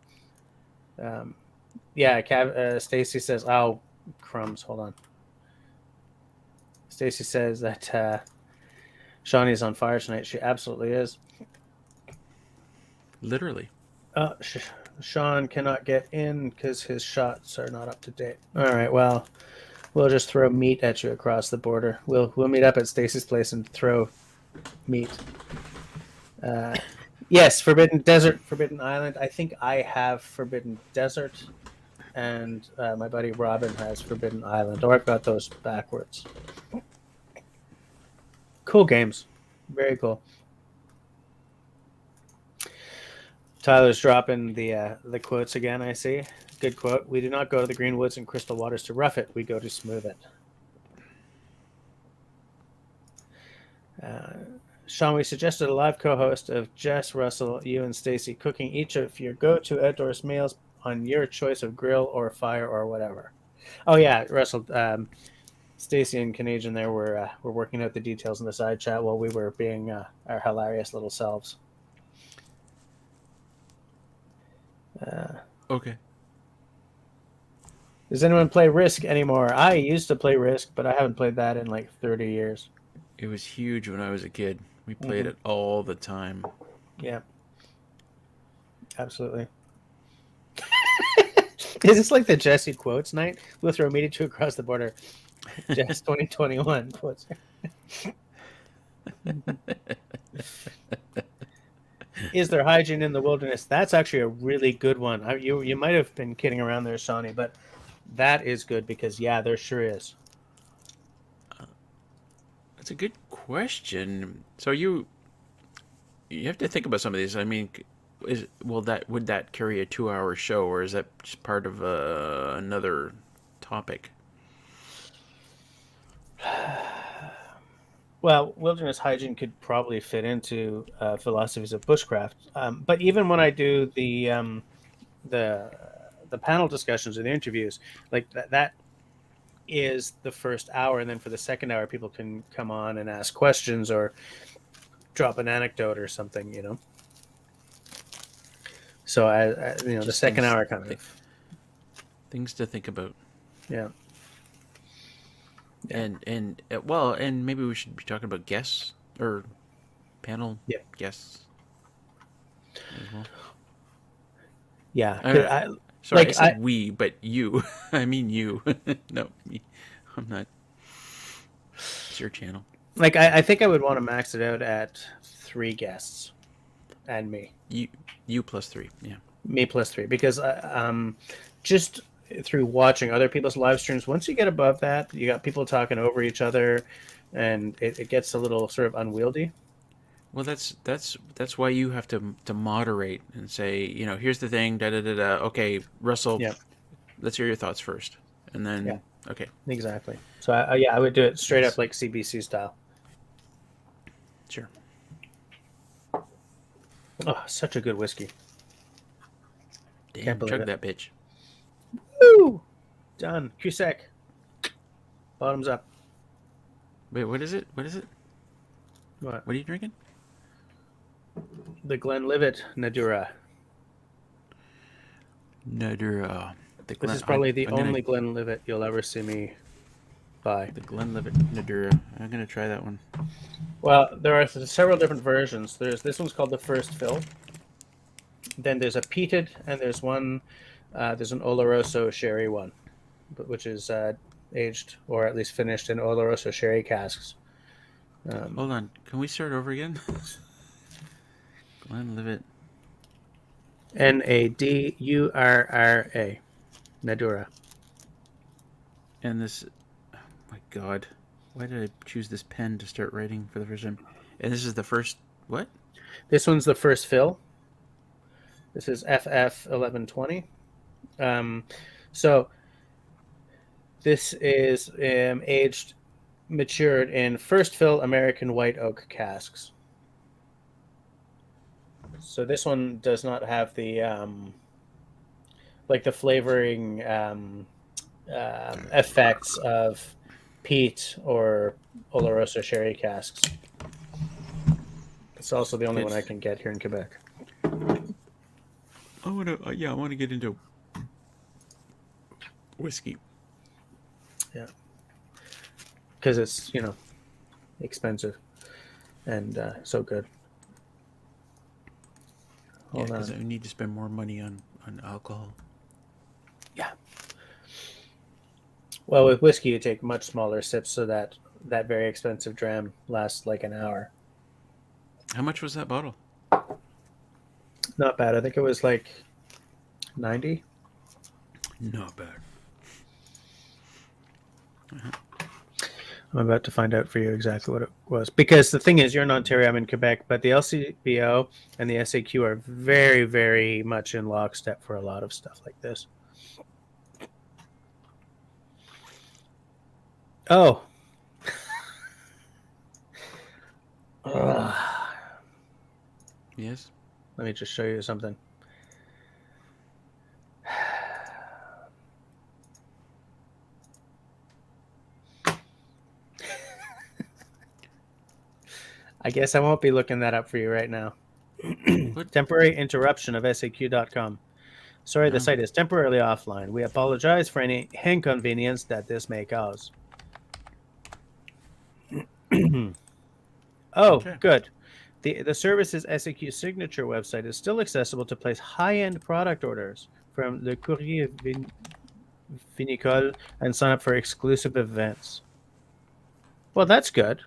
Yeah. Stacy says, "Oh, crumbs." Hold on. Stacy says that Shawnee's on fire tonight. She absolutely is. Literally. Sean cannot get in because his shots are not up to date. All right, well, we'll just throw meat at you across the border. We'll meet up at Stacy's place and throw meat. Yes, Forbidden Desert, Forbidden Island. I think I have Forbidden Desert, and my buddy Robin has Forbidden Island. Or I've got those backwards. Cool games. Very cool. Tyler's dropping the quotes again, I see. Good quote. "We do not go to the green woods and crystal waters to rough it. We go to smooth it." Sean, we suggested a live co-host of Jess, Russell, you, and Stacy cooking each of your go-to outdoors meals on your choice of grill or fire or whatever. Oh, yeah, Russell. Stacy and Canadian there were working out the details in the side chat while we were being our hilarious little selves. Okay. Does anyone play Risk anymore? I used to play Risk, but I haven't played that in like 30 years. It was huge when I was a kid. We played Mhm. it all the time. Yeah, absolutely. Is this like the Jesse quotes night? We'll throw meat at you across the border. Jess 2021 quotes. Is there hygiene in the wilderness? That's actually a really good one. You might have been kidding around there, Shawnee, but that is good because yeah, there sure is. That's a good question. So you have to think about some of these. I mean, would that carry a 2 hour show, or is that just part of another topic? Well, wilderness hygiene could probably fit into philosophies of bushcraft. But even when I do the the panel discussions or the interviews, like that is the first hour, and then for the second hour, people can come on and ask questions or drop an anecdote or something. So the Just second hour kind of things to think about. yeah. Yeah. And maybe we should be talking about guests or panel Yeah. guests as well. Yeah. Sorry, Like I said we, but you. I mean you. No, me. I'm not. It's your channel. I think I would want to max it out at 3 guests and me. You plus 3. Yeah. Me plus 3 because just through watching other people's live streams, once you get above that, you got people talking over each other, and it gets a little sort of unwieldy. Well, that's why you have to moderate and say, here's the thing, da da da da. Okay, Russell, Yeah. let's hear your thoughts first, and then Yeah. okay, Exactly. So I would do it straight up like CBC style. sure. Oh, such a good whiskey. Damn, Can't believe chug it. that bitch. Woo! Done. Cusack. Bottoms up. Wait, what is it? What is it? What? What are you drinking? The Glenlivet Nadura. Nadura. This is probably the only Glenlivet you'll ever see me buy. The Glenlivet Nadura. I'm gonna try that one. Well, there are several different versions. This one's called the First Fill. Then there's a peated, and there's one. There's an Oloroso sherry one, which is aged or at least finished in Oloroso sherry casks. Hold on. Can we start over again? Glenlivet. Nadurra. Nadura. And this. Oh my God. Why did I choose this pen to start writing for the first time? And this is the first. What? This one's the First Fill. This is FF 1120. So this is aged, matured in First Fill American white oak casks. So this one does not have the like the flavoring effects of peat or Oloroso sherry casks. It's also the only one I can get here in Quebec. I want to get into whiskey. Yeah, because it's expensive and so good. Hold on. I need to spend more money on alcohol. Yeah. Well, with whiskey, you take much smaller sips, so that very expensive dram lasts like an hour. How much was that bottle? Not bad. I think it was like 90. Not bad. I'm about to find out for you exactly what it was. Because the thing is, you're in Ontario, I'm in Quebec, but the LCBO and the SAQ are very, very much in lockstep for a lot of stuff like this. Oh. Yes? Let me just show you something. I guess I won't be looking that up for you right now. Temporary interruption of SAQ.com. Sorry, the Oh. site is temporarily offline. We apologize for any inconvenience that this may cause. Okay. Good. The service's SAQ signature website is still accessible to place high-end product orders from Le Courrier Vinicole and sign up for exclusive events. Well, that's good.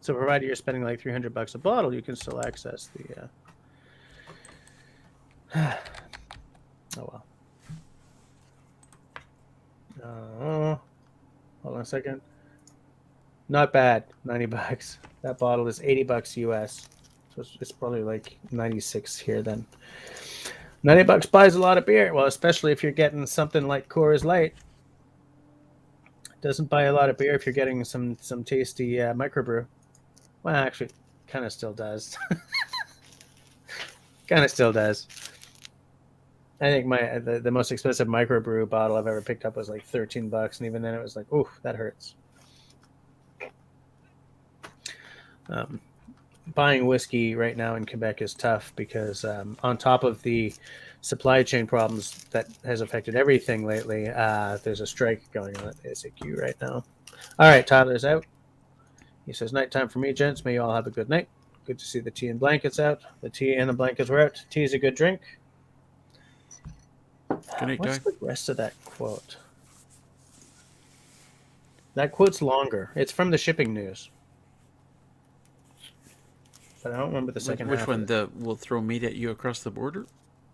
So, provided you're spending like $300 a bottle, you can still access the. Oh well. Hold on a second. Not bad. $90. That bottle is $80 US. So it's probably like 96 here then. $90 buys a lot of beer. Well, especially if you're getting something like Coors Light. Doesn't buy a lot of beer if you're getting some tasty microbrew. Well, actually, kind of still does. Kind of still does. I think the most expensive microbrew bottle I've ever picked up was like $13, and even then it was like, ooh, that hurts. Buying whiskey right now in Quebec is tough because on top of the supply chain problems that has affected everything lately, there's a strike going on at the SAQ right now. All right, Tyler's out. He says, nighttime for me, gents. May you all have a good night. Good to see the tea and blankets out. The tea and the blankets were out. Tea is a good drink. Good night, What's Doug. the rest of that quote? That quote's longer. It's from the shipping news. But I don't remember the second Which half. one? The "we'll throw meat at you across the border"?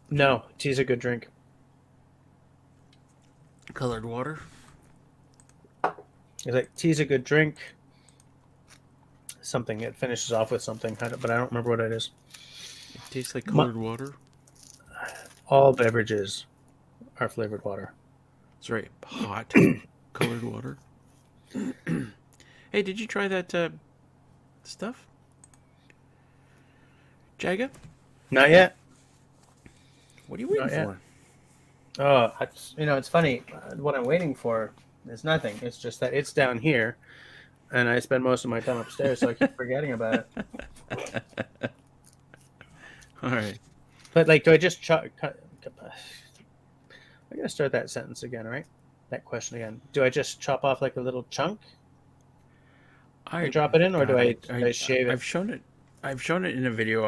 No, tea's a good drink. Colored water. It's like tea's a good drink. Something. It finishes off with something, but I don't remember what it is. It tastes like colored water. All beverages are flavored water. Sorry, hot colored water. Hey, did you try that stuff? Jagga? Not yet. What are you waiting Not yet. for? Oh, it's funny. What I'm waiting for is nothing. It's just that it's down here, and I spend most of my time upstairs, so I keep forgetting about it. All right. But like, do I just cut? I gotta start that sentence again, right? That question again. Do I just chop off like a little chunk and drop it in, or do I shave it? I've shown it. I've shown it in a video.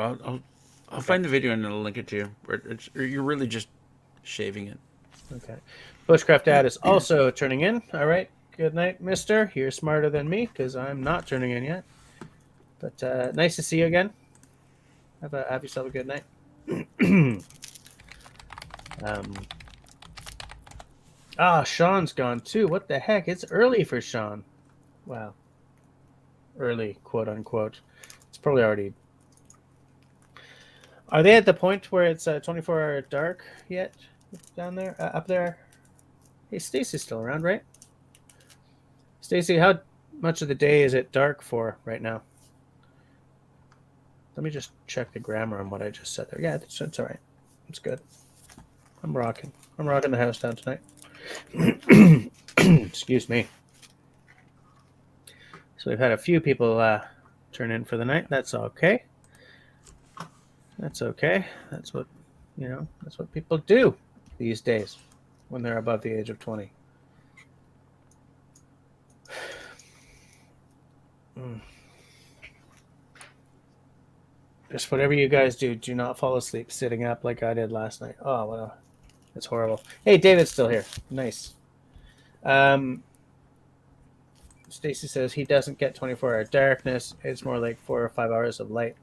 I'll find the video and I'll link it to you. Or you're really just shaving it. Okay. Bushcraft Dad is also turning in. All right. Good night, mister. You're smarter than me because I'm not turning in yet. But nice to see you again. Have yourself a good night. Sean's gone too. What the heck? It's early for Sean. Wow. Early, quote unquote. It's probably already. Are they at the point where it's 24-hour dark yet? Down there, up there. Hey, Stacy's still around, right? Stacy, how much of the day is it dark for right now? Let me just check the grammar on what I just said there. Yeah, it's all right. It's good. I'm rocking the house down tonight. Excuse me. So we've had a few people turn in for the night. That's okay. That's okay. That's what people do these days when they're above the age of 20. Just whatever you guys do not fall asleep sitting up like I did last night. Oh, well, it's horrible. Hey, David's still here. Nice. Stacy says he doesn't get 24-hour darkness. It's more like 4 or 5 hours of light.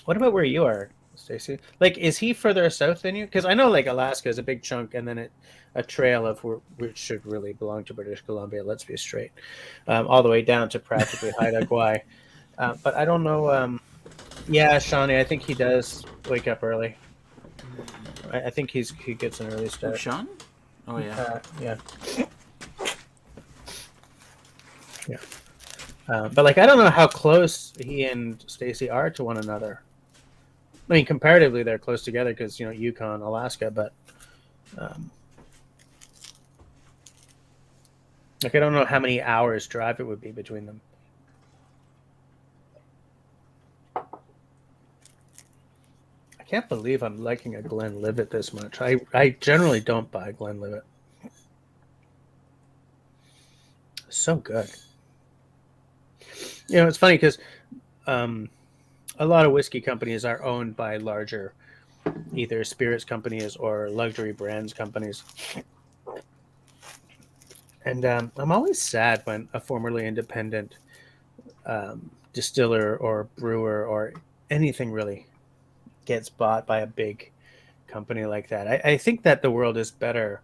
What about where you are, Stacy? Like, is he further south than you? Because I know, like, Alaska is a big chunk, and then a trail of which should really belong to British Columbia. Let's be straight, all the way down to practically Haida Gwaii. But I don't know. Yeah, Shawnee, I think he does wake up early. I think he gets an early start. Oh, Sean? Oh yeah. Yeah. Yeah. But like, I don't know how close he and Stacy are to one another. I mean, comparatively, they're close together because Yukon, Alaska. But like, I don't know how many hours drive it would be between them. I can't believe I'm liking a Glenlivet this much. I generally don't buy Glenlivet. So good. You know, it's funny because a lot of whiskey companies are owned by larger, either spirits companies or luxury brands companies. And I'm always sad when a formerly independent distiller or brewer or anything really gets bought by a big company like that. I think that the world is better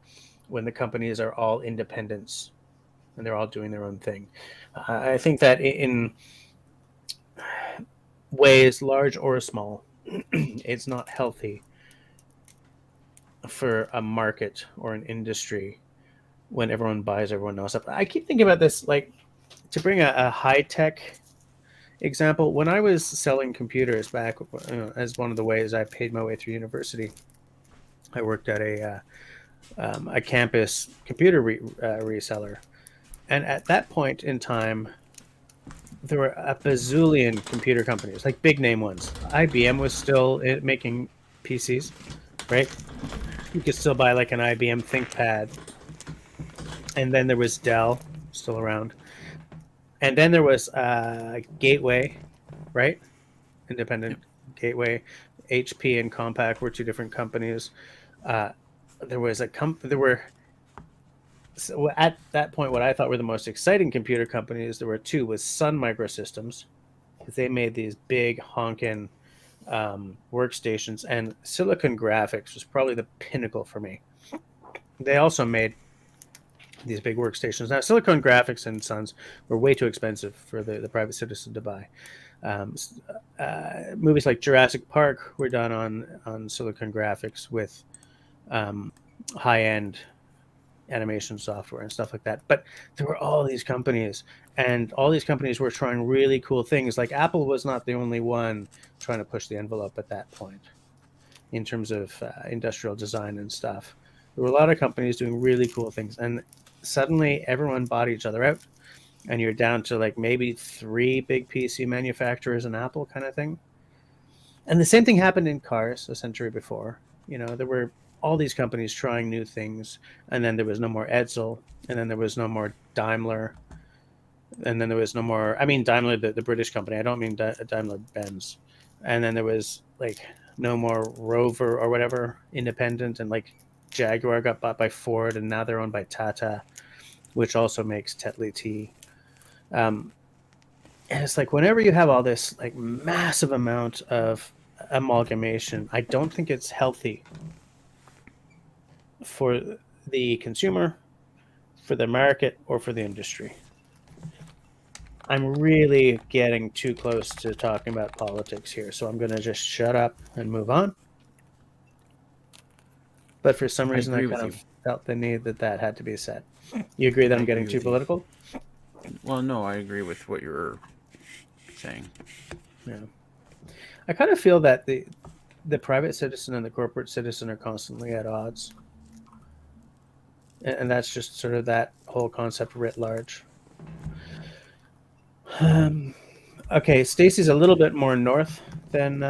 when the companies are all independents and they're all doing their own thing. I think that in ways, large or small, it's not healthy for a market or an industry when everyone buys everyone else up. I keep thinking about this, like, to bring a high tech example. When I was selling computers back, as one of the ways I paid my way through university, I worked at a campus computer reseller, and at that point in time, there were a bazillion computer companies, like big name ones. IBM was still making PCs, right? You could still buy like an IBM ThinkPad. And then there was Dell, still around. And then there was Gateway, right? Independent Gateway. HP and Compaq were two different companies. There was there were, so at that point, what I thought were the most exciting computer companies, there were two, was Sun Microsystems, because they made these big honkin' workstations, and Silicon Graphics was probably the pinnacle for me. They also made these big workstations. Now, Silicon Graphics and Sons were way too expensive for the private citizen to buy. Movies like Jurassic Park were done on Silicon Graphics with high-end animation software and stuff like that. But there were all these companies, and all these companies were trying really cool things. Like Apple was not the only one trying to push the envelope at that point in terms of industrial design and stuff. There were a lot of companies doing really cool things, and suddenly everyone bought each other out, and you're down to like maybe 3 big PC manufacturers and Apple kind of thing. And the same thing happened in cars a century before. You know, there were all these companies trying new things, and then there was no more Edsel, and then there was no more Daimler, and then there was no more, I mean Daimler, the British company, I don't mean Daimler Benz. And then there was like no more Rover or whatever, independent, and like Jaguar got bought by Ford, and now they're owned by Tata, which also makes Tetley tea. And it's like whenever you have all this like massive amount of amalgamation, I don't think it's healthy for the consumer, for the market, or for the industry. I'm really getting too close to talking about politics here, so I'm going to just shut up and move on. But for some reason, I kind of felt the need that had to be said. You agree that I'm getting too political? Well, no, I agree with what you're saying. Yeah. I kind of feel that the private citizen and the corporate citizen are constantly at odds. And that's just sort of that whole concept writ large. Okay, Stacy's a little bit more north than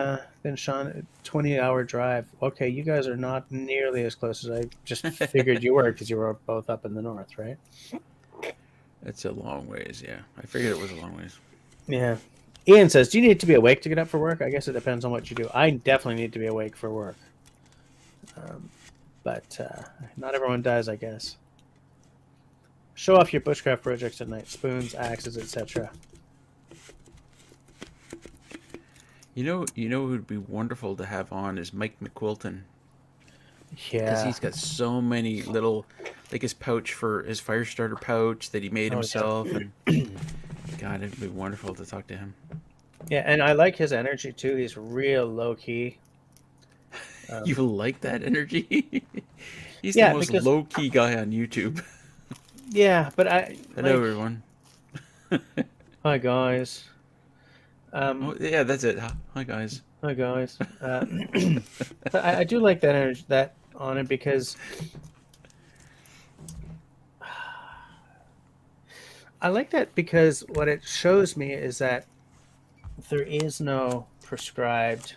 Sean. 20-hour drive. Okay, you guys are not nearly as close as I just figured you were, because you were both up in the north, right? It's a long ways, yeah. I figured it was a long ways. Yeah. Ian says, do you need to be awake to get up for work? I guess it depends on what you do. I definitely need to be awake for work. But not everyone does, I guess. Show off your bushcraft projects at night. Spoons, axes, etc. You know who would be wonderful to have on is Mike McQuilton. Yeah. Because he's got so many little, like his pouch for his fire starter pouch that he made himself. Yeah. And God, it'd be wonderful to talk to him. Yeah, and I like his energy too. He's real low key. You like that energy? He's the most low key guy on YouTube. Yeah, but hello everyone. Hi guys. Oh, yeah, that's it. Hi guys. Hi guys. But I do like that energy, that on it, because I like that because what it shows me is that there is no prescribed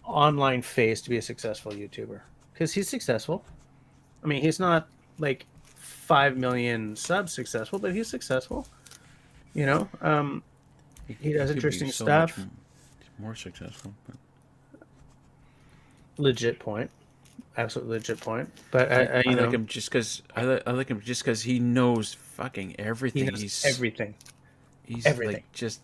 online face to be a successful YouTuber? Because he's successful. I mean, he's not like 5 million subs successful, but he's successful. You know, he does could be interesting so much stuff. more successful. But Legit point, absolutely legit point. But I you like know, him just because I like him just because he knows fucking he everything. knows everything. He's Everything. like just,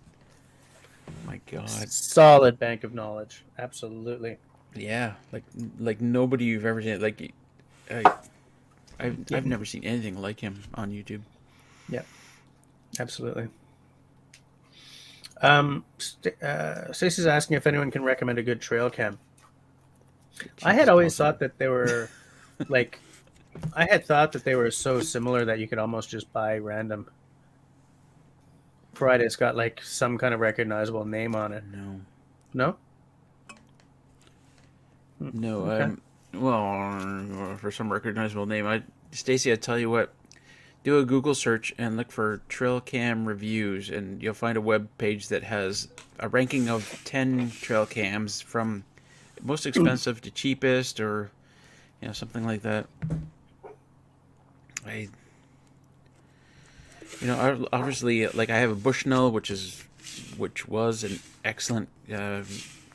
my God, Solid bank of knowledge. Absolutely. yeah, like nobody you've ever seen. Like I've never seen anything like him on YouTube. Yeah, absolutely. Stacey's asking if anyone can recommend a good trail cam. I had always thought that they were like, I had thought that they were so similar that you could almost just buy random. Provided it's got like some kind of recognizable name on it. No, No? no. Okay. Well, for some recognizable name, Stacy, I tell you what, do a Google search and look for trail cam reviews, and you'll find a web page that has a ranking of 10 trail cams from most expensive to cheapest, or something like that. Obviously, like I have a Bushnell, which was an excellent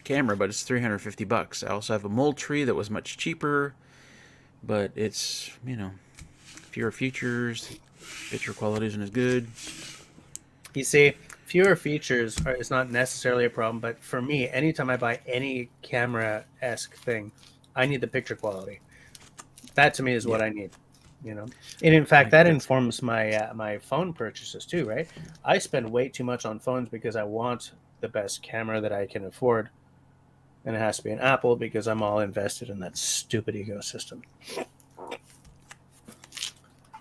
camera, but it's $350. I also have a Moultrie that was much cheaper, but it's fewer features, picture quality isn't as good. You see, fewer features is not necessarily a problem, but for me, anytime I buy any camera-esque thing, I need the picture quality. That to me is what I need. And in fact, that informs my my phone purchases too, right? I spend way too much on phones because I want the best camera that I can afford, and it has to be an Apple because I'm all invested in that stupid ecosystem.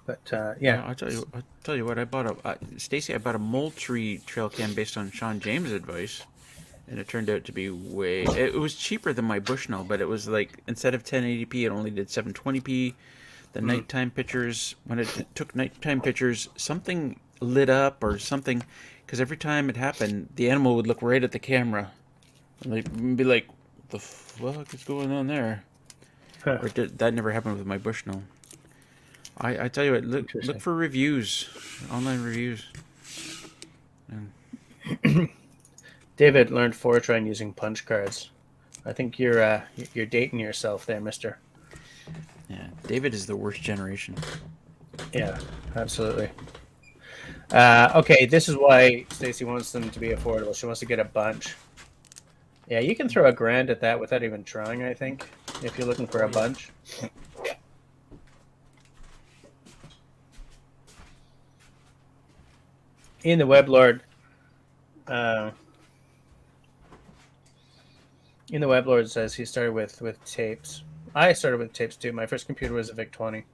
But yeah, I'll tell you what. I bought Stacy. I bought a Moultrie trail cam based on Sean James' advice, and it turned out to be It was cheaper than my Bushnell, but it was like instead of 1080p, it only did 720p. The nighttime pictures, when it took nighttime pictures, something lit up or something, because every time it happened, the animal would look right at the camera, and be like, "What the fuck is going on there?" That never happened with my Bushnell. I tell you what, look for reviews, online reviews. David learned Fortran using punch cards. I think you're dating yourself there, Mister. Yeah, David is the worst generation. Yeah, absolutely. Okay, this is why Stacy wants them to be affordable. She wants to get a bunch. Yeah, you can throw $1,000 at that without even trying, I think, if you're looking for a bunch. Ian the Weblord. Ian the Weblord says he started with tapes. I started with tapes too. My first computer was a VIC-20.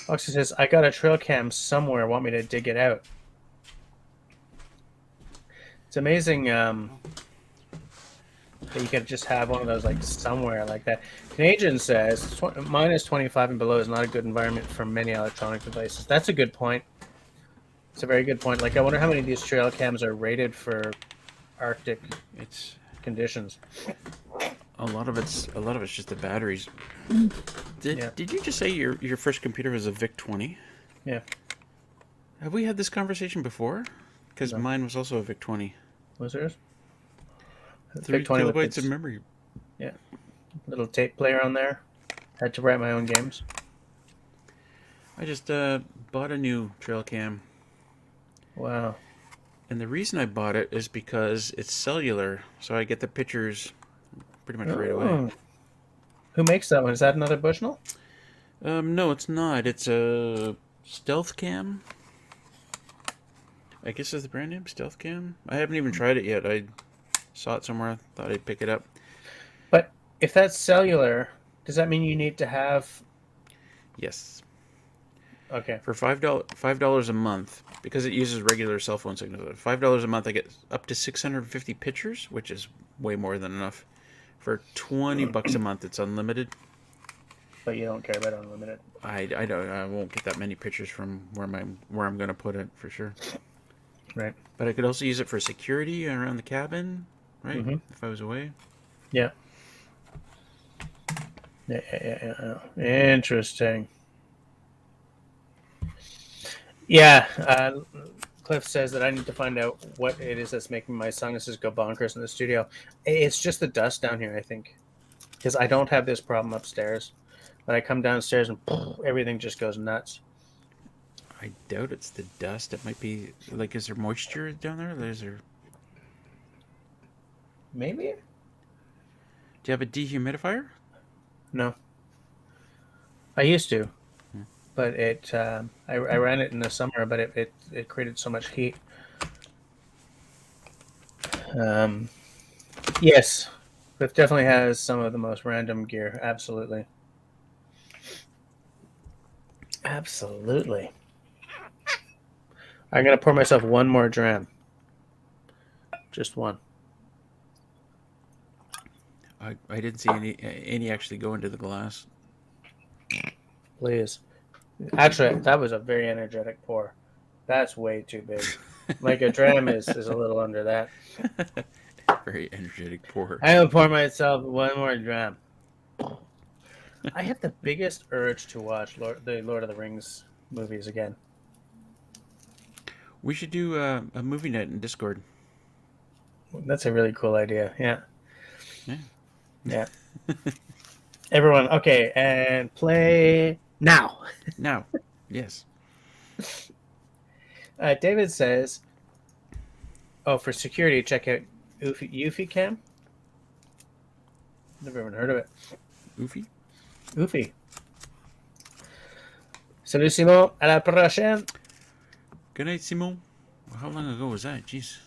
Oxy says, I got a trail cam somewhere. Want me to dig it out? It's amazing that you could just have one of those like somewhere like that. Canadian says, minus 25 and below is not a good environment for many electronic devices. That's a good point. It's a very good point. Like, I wonder how many of these trail cams are rated for Arctic conditions. A lot of it's just the batteries. Did you just say your first computer was a VIC-20? Yeah. Have we had this conversation before? Because No. mine was also a VIC-20. Was yours? 3 kilobytes of memory. Yeah. Little tape player on there. Had to write my own games. I just bought a new trail cam. Wow. And the reason I bought it is because it's cellular, so I get the pictures pretty much right away. Who makes that one? Is that another Bushnell? No, it's not. It's a Stealth Cam. I guess is the brand name, Stealth Cam. I haven't even tried it yet. I saw it somewhere. I thought I'd pick it up. But if that's cellular, does that mean you need to have... Yes. Okay. For $5 a month, because it uses regular cell phone signal. $5 a month, I get up to 650 pictures, which is way more than enough. For $20 a month, it's unlimited. But you don't care about unlimited. I won't get that many pictures from where I'm going to put it for sure. Right. But I could also use it for security around the cabin, right? Mm-hmm. If I was away. Yeah. Yeah. Interesting. Yeah. Cliff says that I need to find out what it is that's making my sinuses go bonkers in the studio. It's just the dust down here, I think, because I don't have this problem upstairs. When I come downstairs and everything just goes nuts. I doubt it's the dust. It might be like, is there moisture down there? Is there? Maybe. Do you have a dehumidifier? No. I used to, but I ran it in the summer, but it created so much heat. Yes, Cliff definitely has some of the most random gear. Absolutely. Absolutely. I'm going to pour myself one more dram. Just one. I didn't see any actually go into the glass. Please. Actually, that was a very energetic pour. That's way too big. Like a dram is a little under that. Very energetic pour. I'm going to pour myself one more dram. I have the biggest urge to watch the Lord of the Rings movies again. We should do a movie night in Discord. That's a really cool idea. Yeah. Yeah. Yeah. Everyone, okay, and play now. Now, yes. David says, "Oh, for security, check out Eufy Cam. Never even heard of it. Oofy? Eufy. Salut Simon, à la prochaine. Good night, Simon. How long ago was that? Jeez.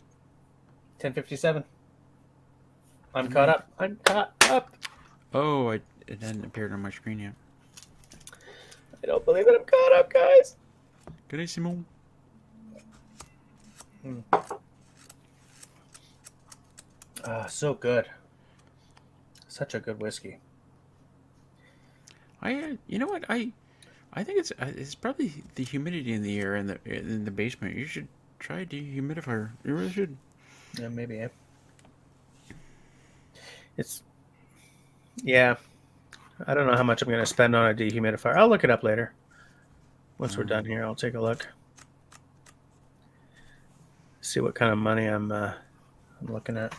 10:57. I'm caught up. I'm caught up. Oh, it hadn't appeared on my screen yet. I don't believe it. I'm caught up, guys. Good night, Simon. So good. Such a good whiskey. You know what? I think it's probably the humidity in the air in the basement. You should try a dehumidifier. You really should. Yeah, maybe. Yeah. I don't know how much I'm going to spend on a dehumidifier. I'll look it up later. Once we're done here, I'll take a look. See what kind of money I'm looking at.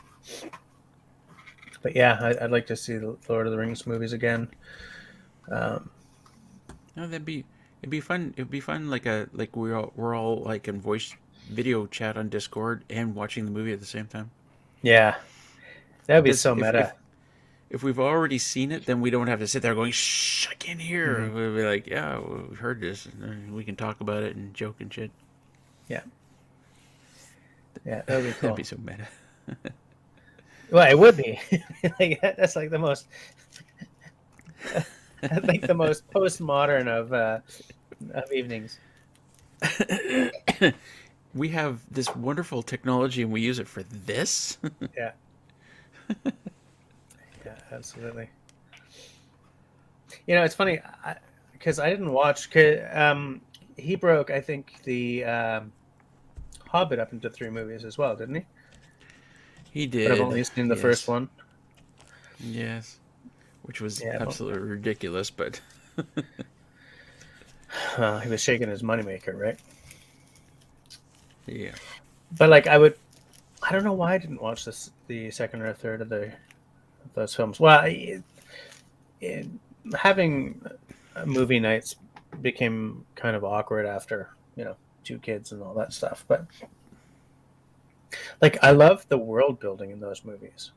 But yeah, I'd like to see the Lord of the Rings movies again. No, it'd be fun. It'd be fun, like we're all like in voice video chat on Discord and watching the movie at the same time. Yeah, that would be so meta. If we've already seen it, then we don't have to sit there going, "Shh, I can't hear." Mm-hmm. We'll be like, "Yeah, we heard this, and we can talk about it and joke and shit." Yeah, that would be cool. That'd be so meta. Well, it would be. Like, that's like the most. Like the most postmodern of evenings. We have this wonderful technology and we use it for this. Yeah. Yeah, absolutely. You know, it's funny because I didn't watch. He broke, I think, the Hobbit up into 3 movies as well, didn't he? He did. But I've only seen the first one. Yes. Which was absolutely ridiculous, but... he was shaking his moneymaker, right? Yeah. But, like, I don't know why I didn't watch the second or third of those films. Well, having movie nights became kind of awkward after, 2 kids and all that stuff. But, like, I love the world building in those movies.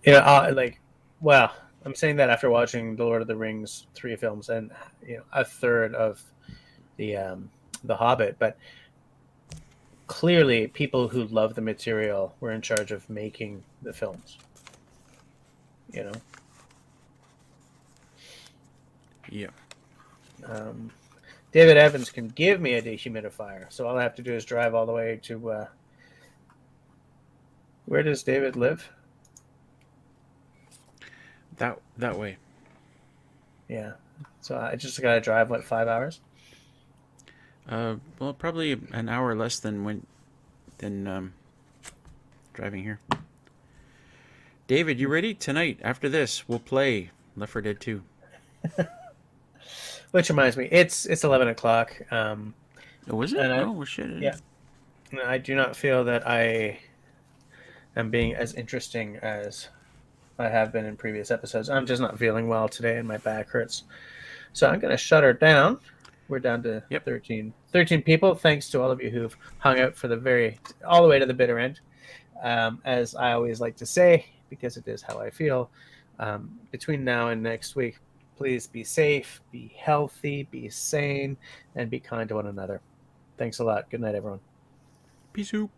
I'm saying that after watching the Lord of the Rings 3 films and a third of the Hobbit, but clearly people who love the material were in charge of making the films. Yeah. David Evans can give me a dehumidifier, so all I have to do is drive all the way to where does David live? That way. Yeah, so I just got to drive 5 hours? Well, probably an hour less than driving here. David, you ready? Tonight, after this, we'll play Left 4 Dead 2. Which reminds me, it's 11 o'clock. Oh, is it? And Oh, well, shit. yeah, I do not feel that I am being as interesting as I have been in previous episodes. I'm just not feeling well today, and my back hurts. So I'm going to shut her down. We're down to Yep. 13 people. Thanks to all of you who've hung out for all the way to the bitter end. As I always like to say, because it is how I feel, between now and next week, please be safe, be healthy, be sane, and be kind to one another. Thanks a lot. Good night, everyone. Peace out.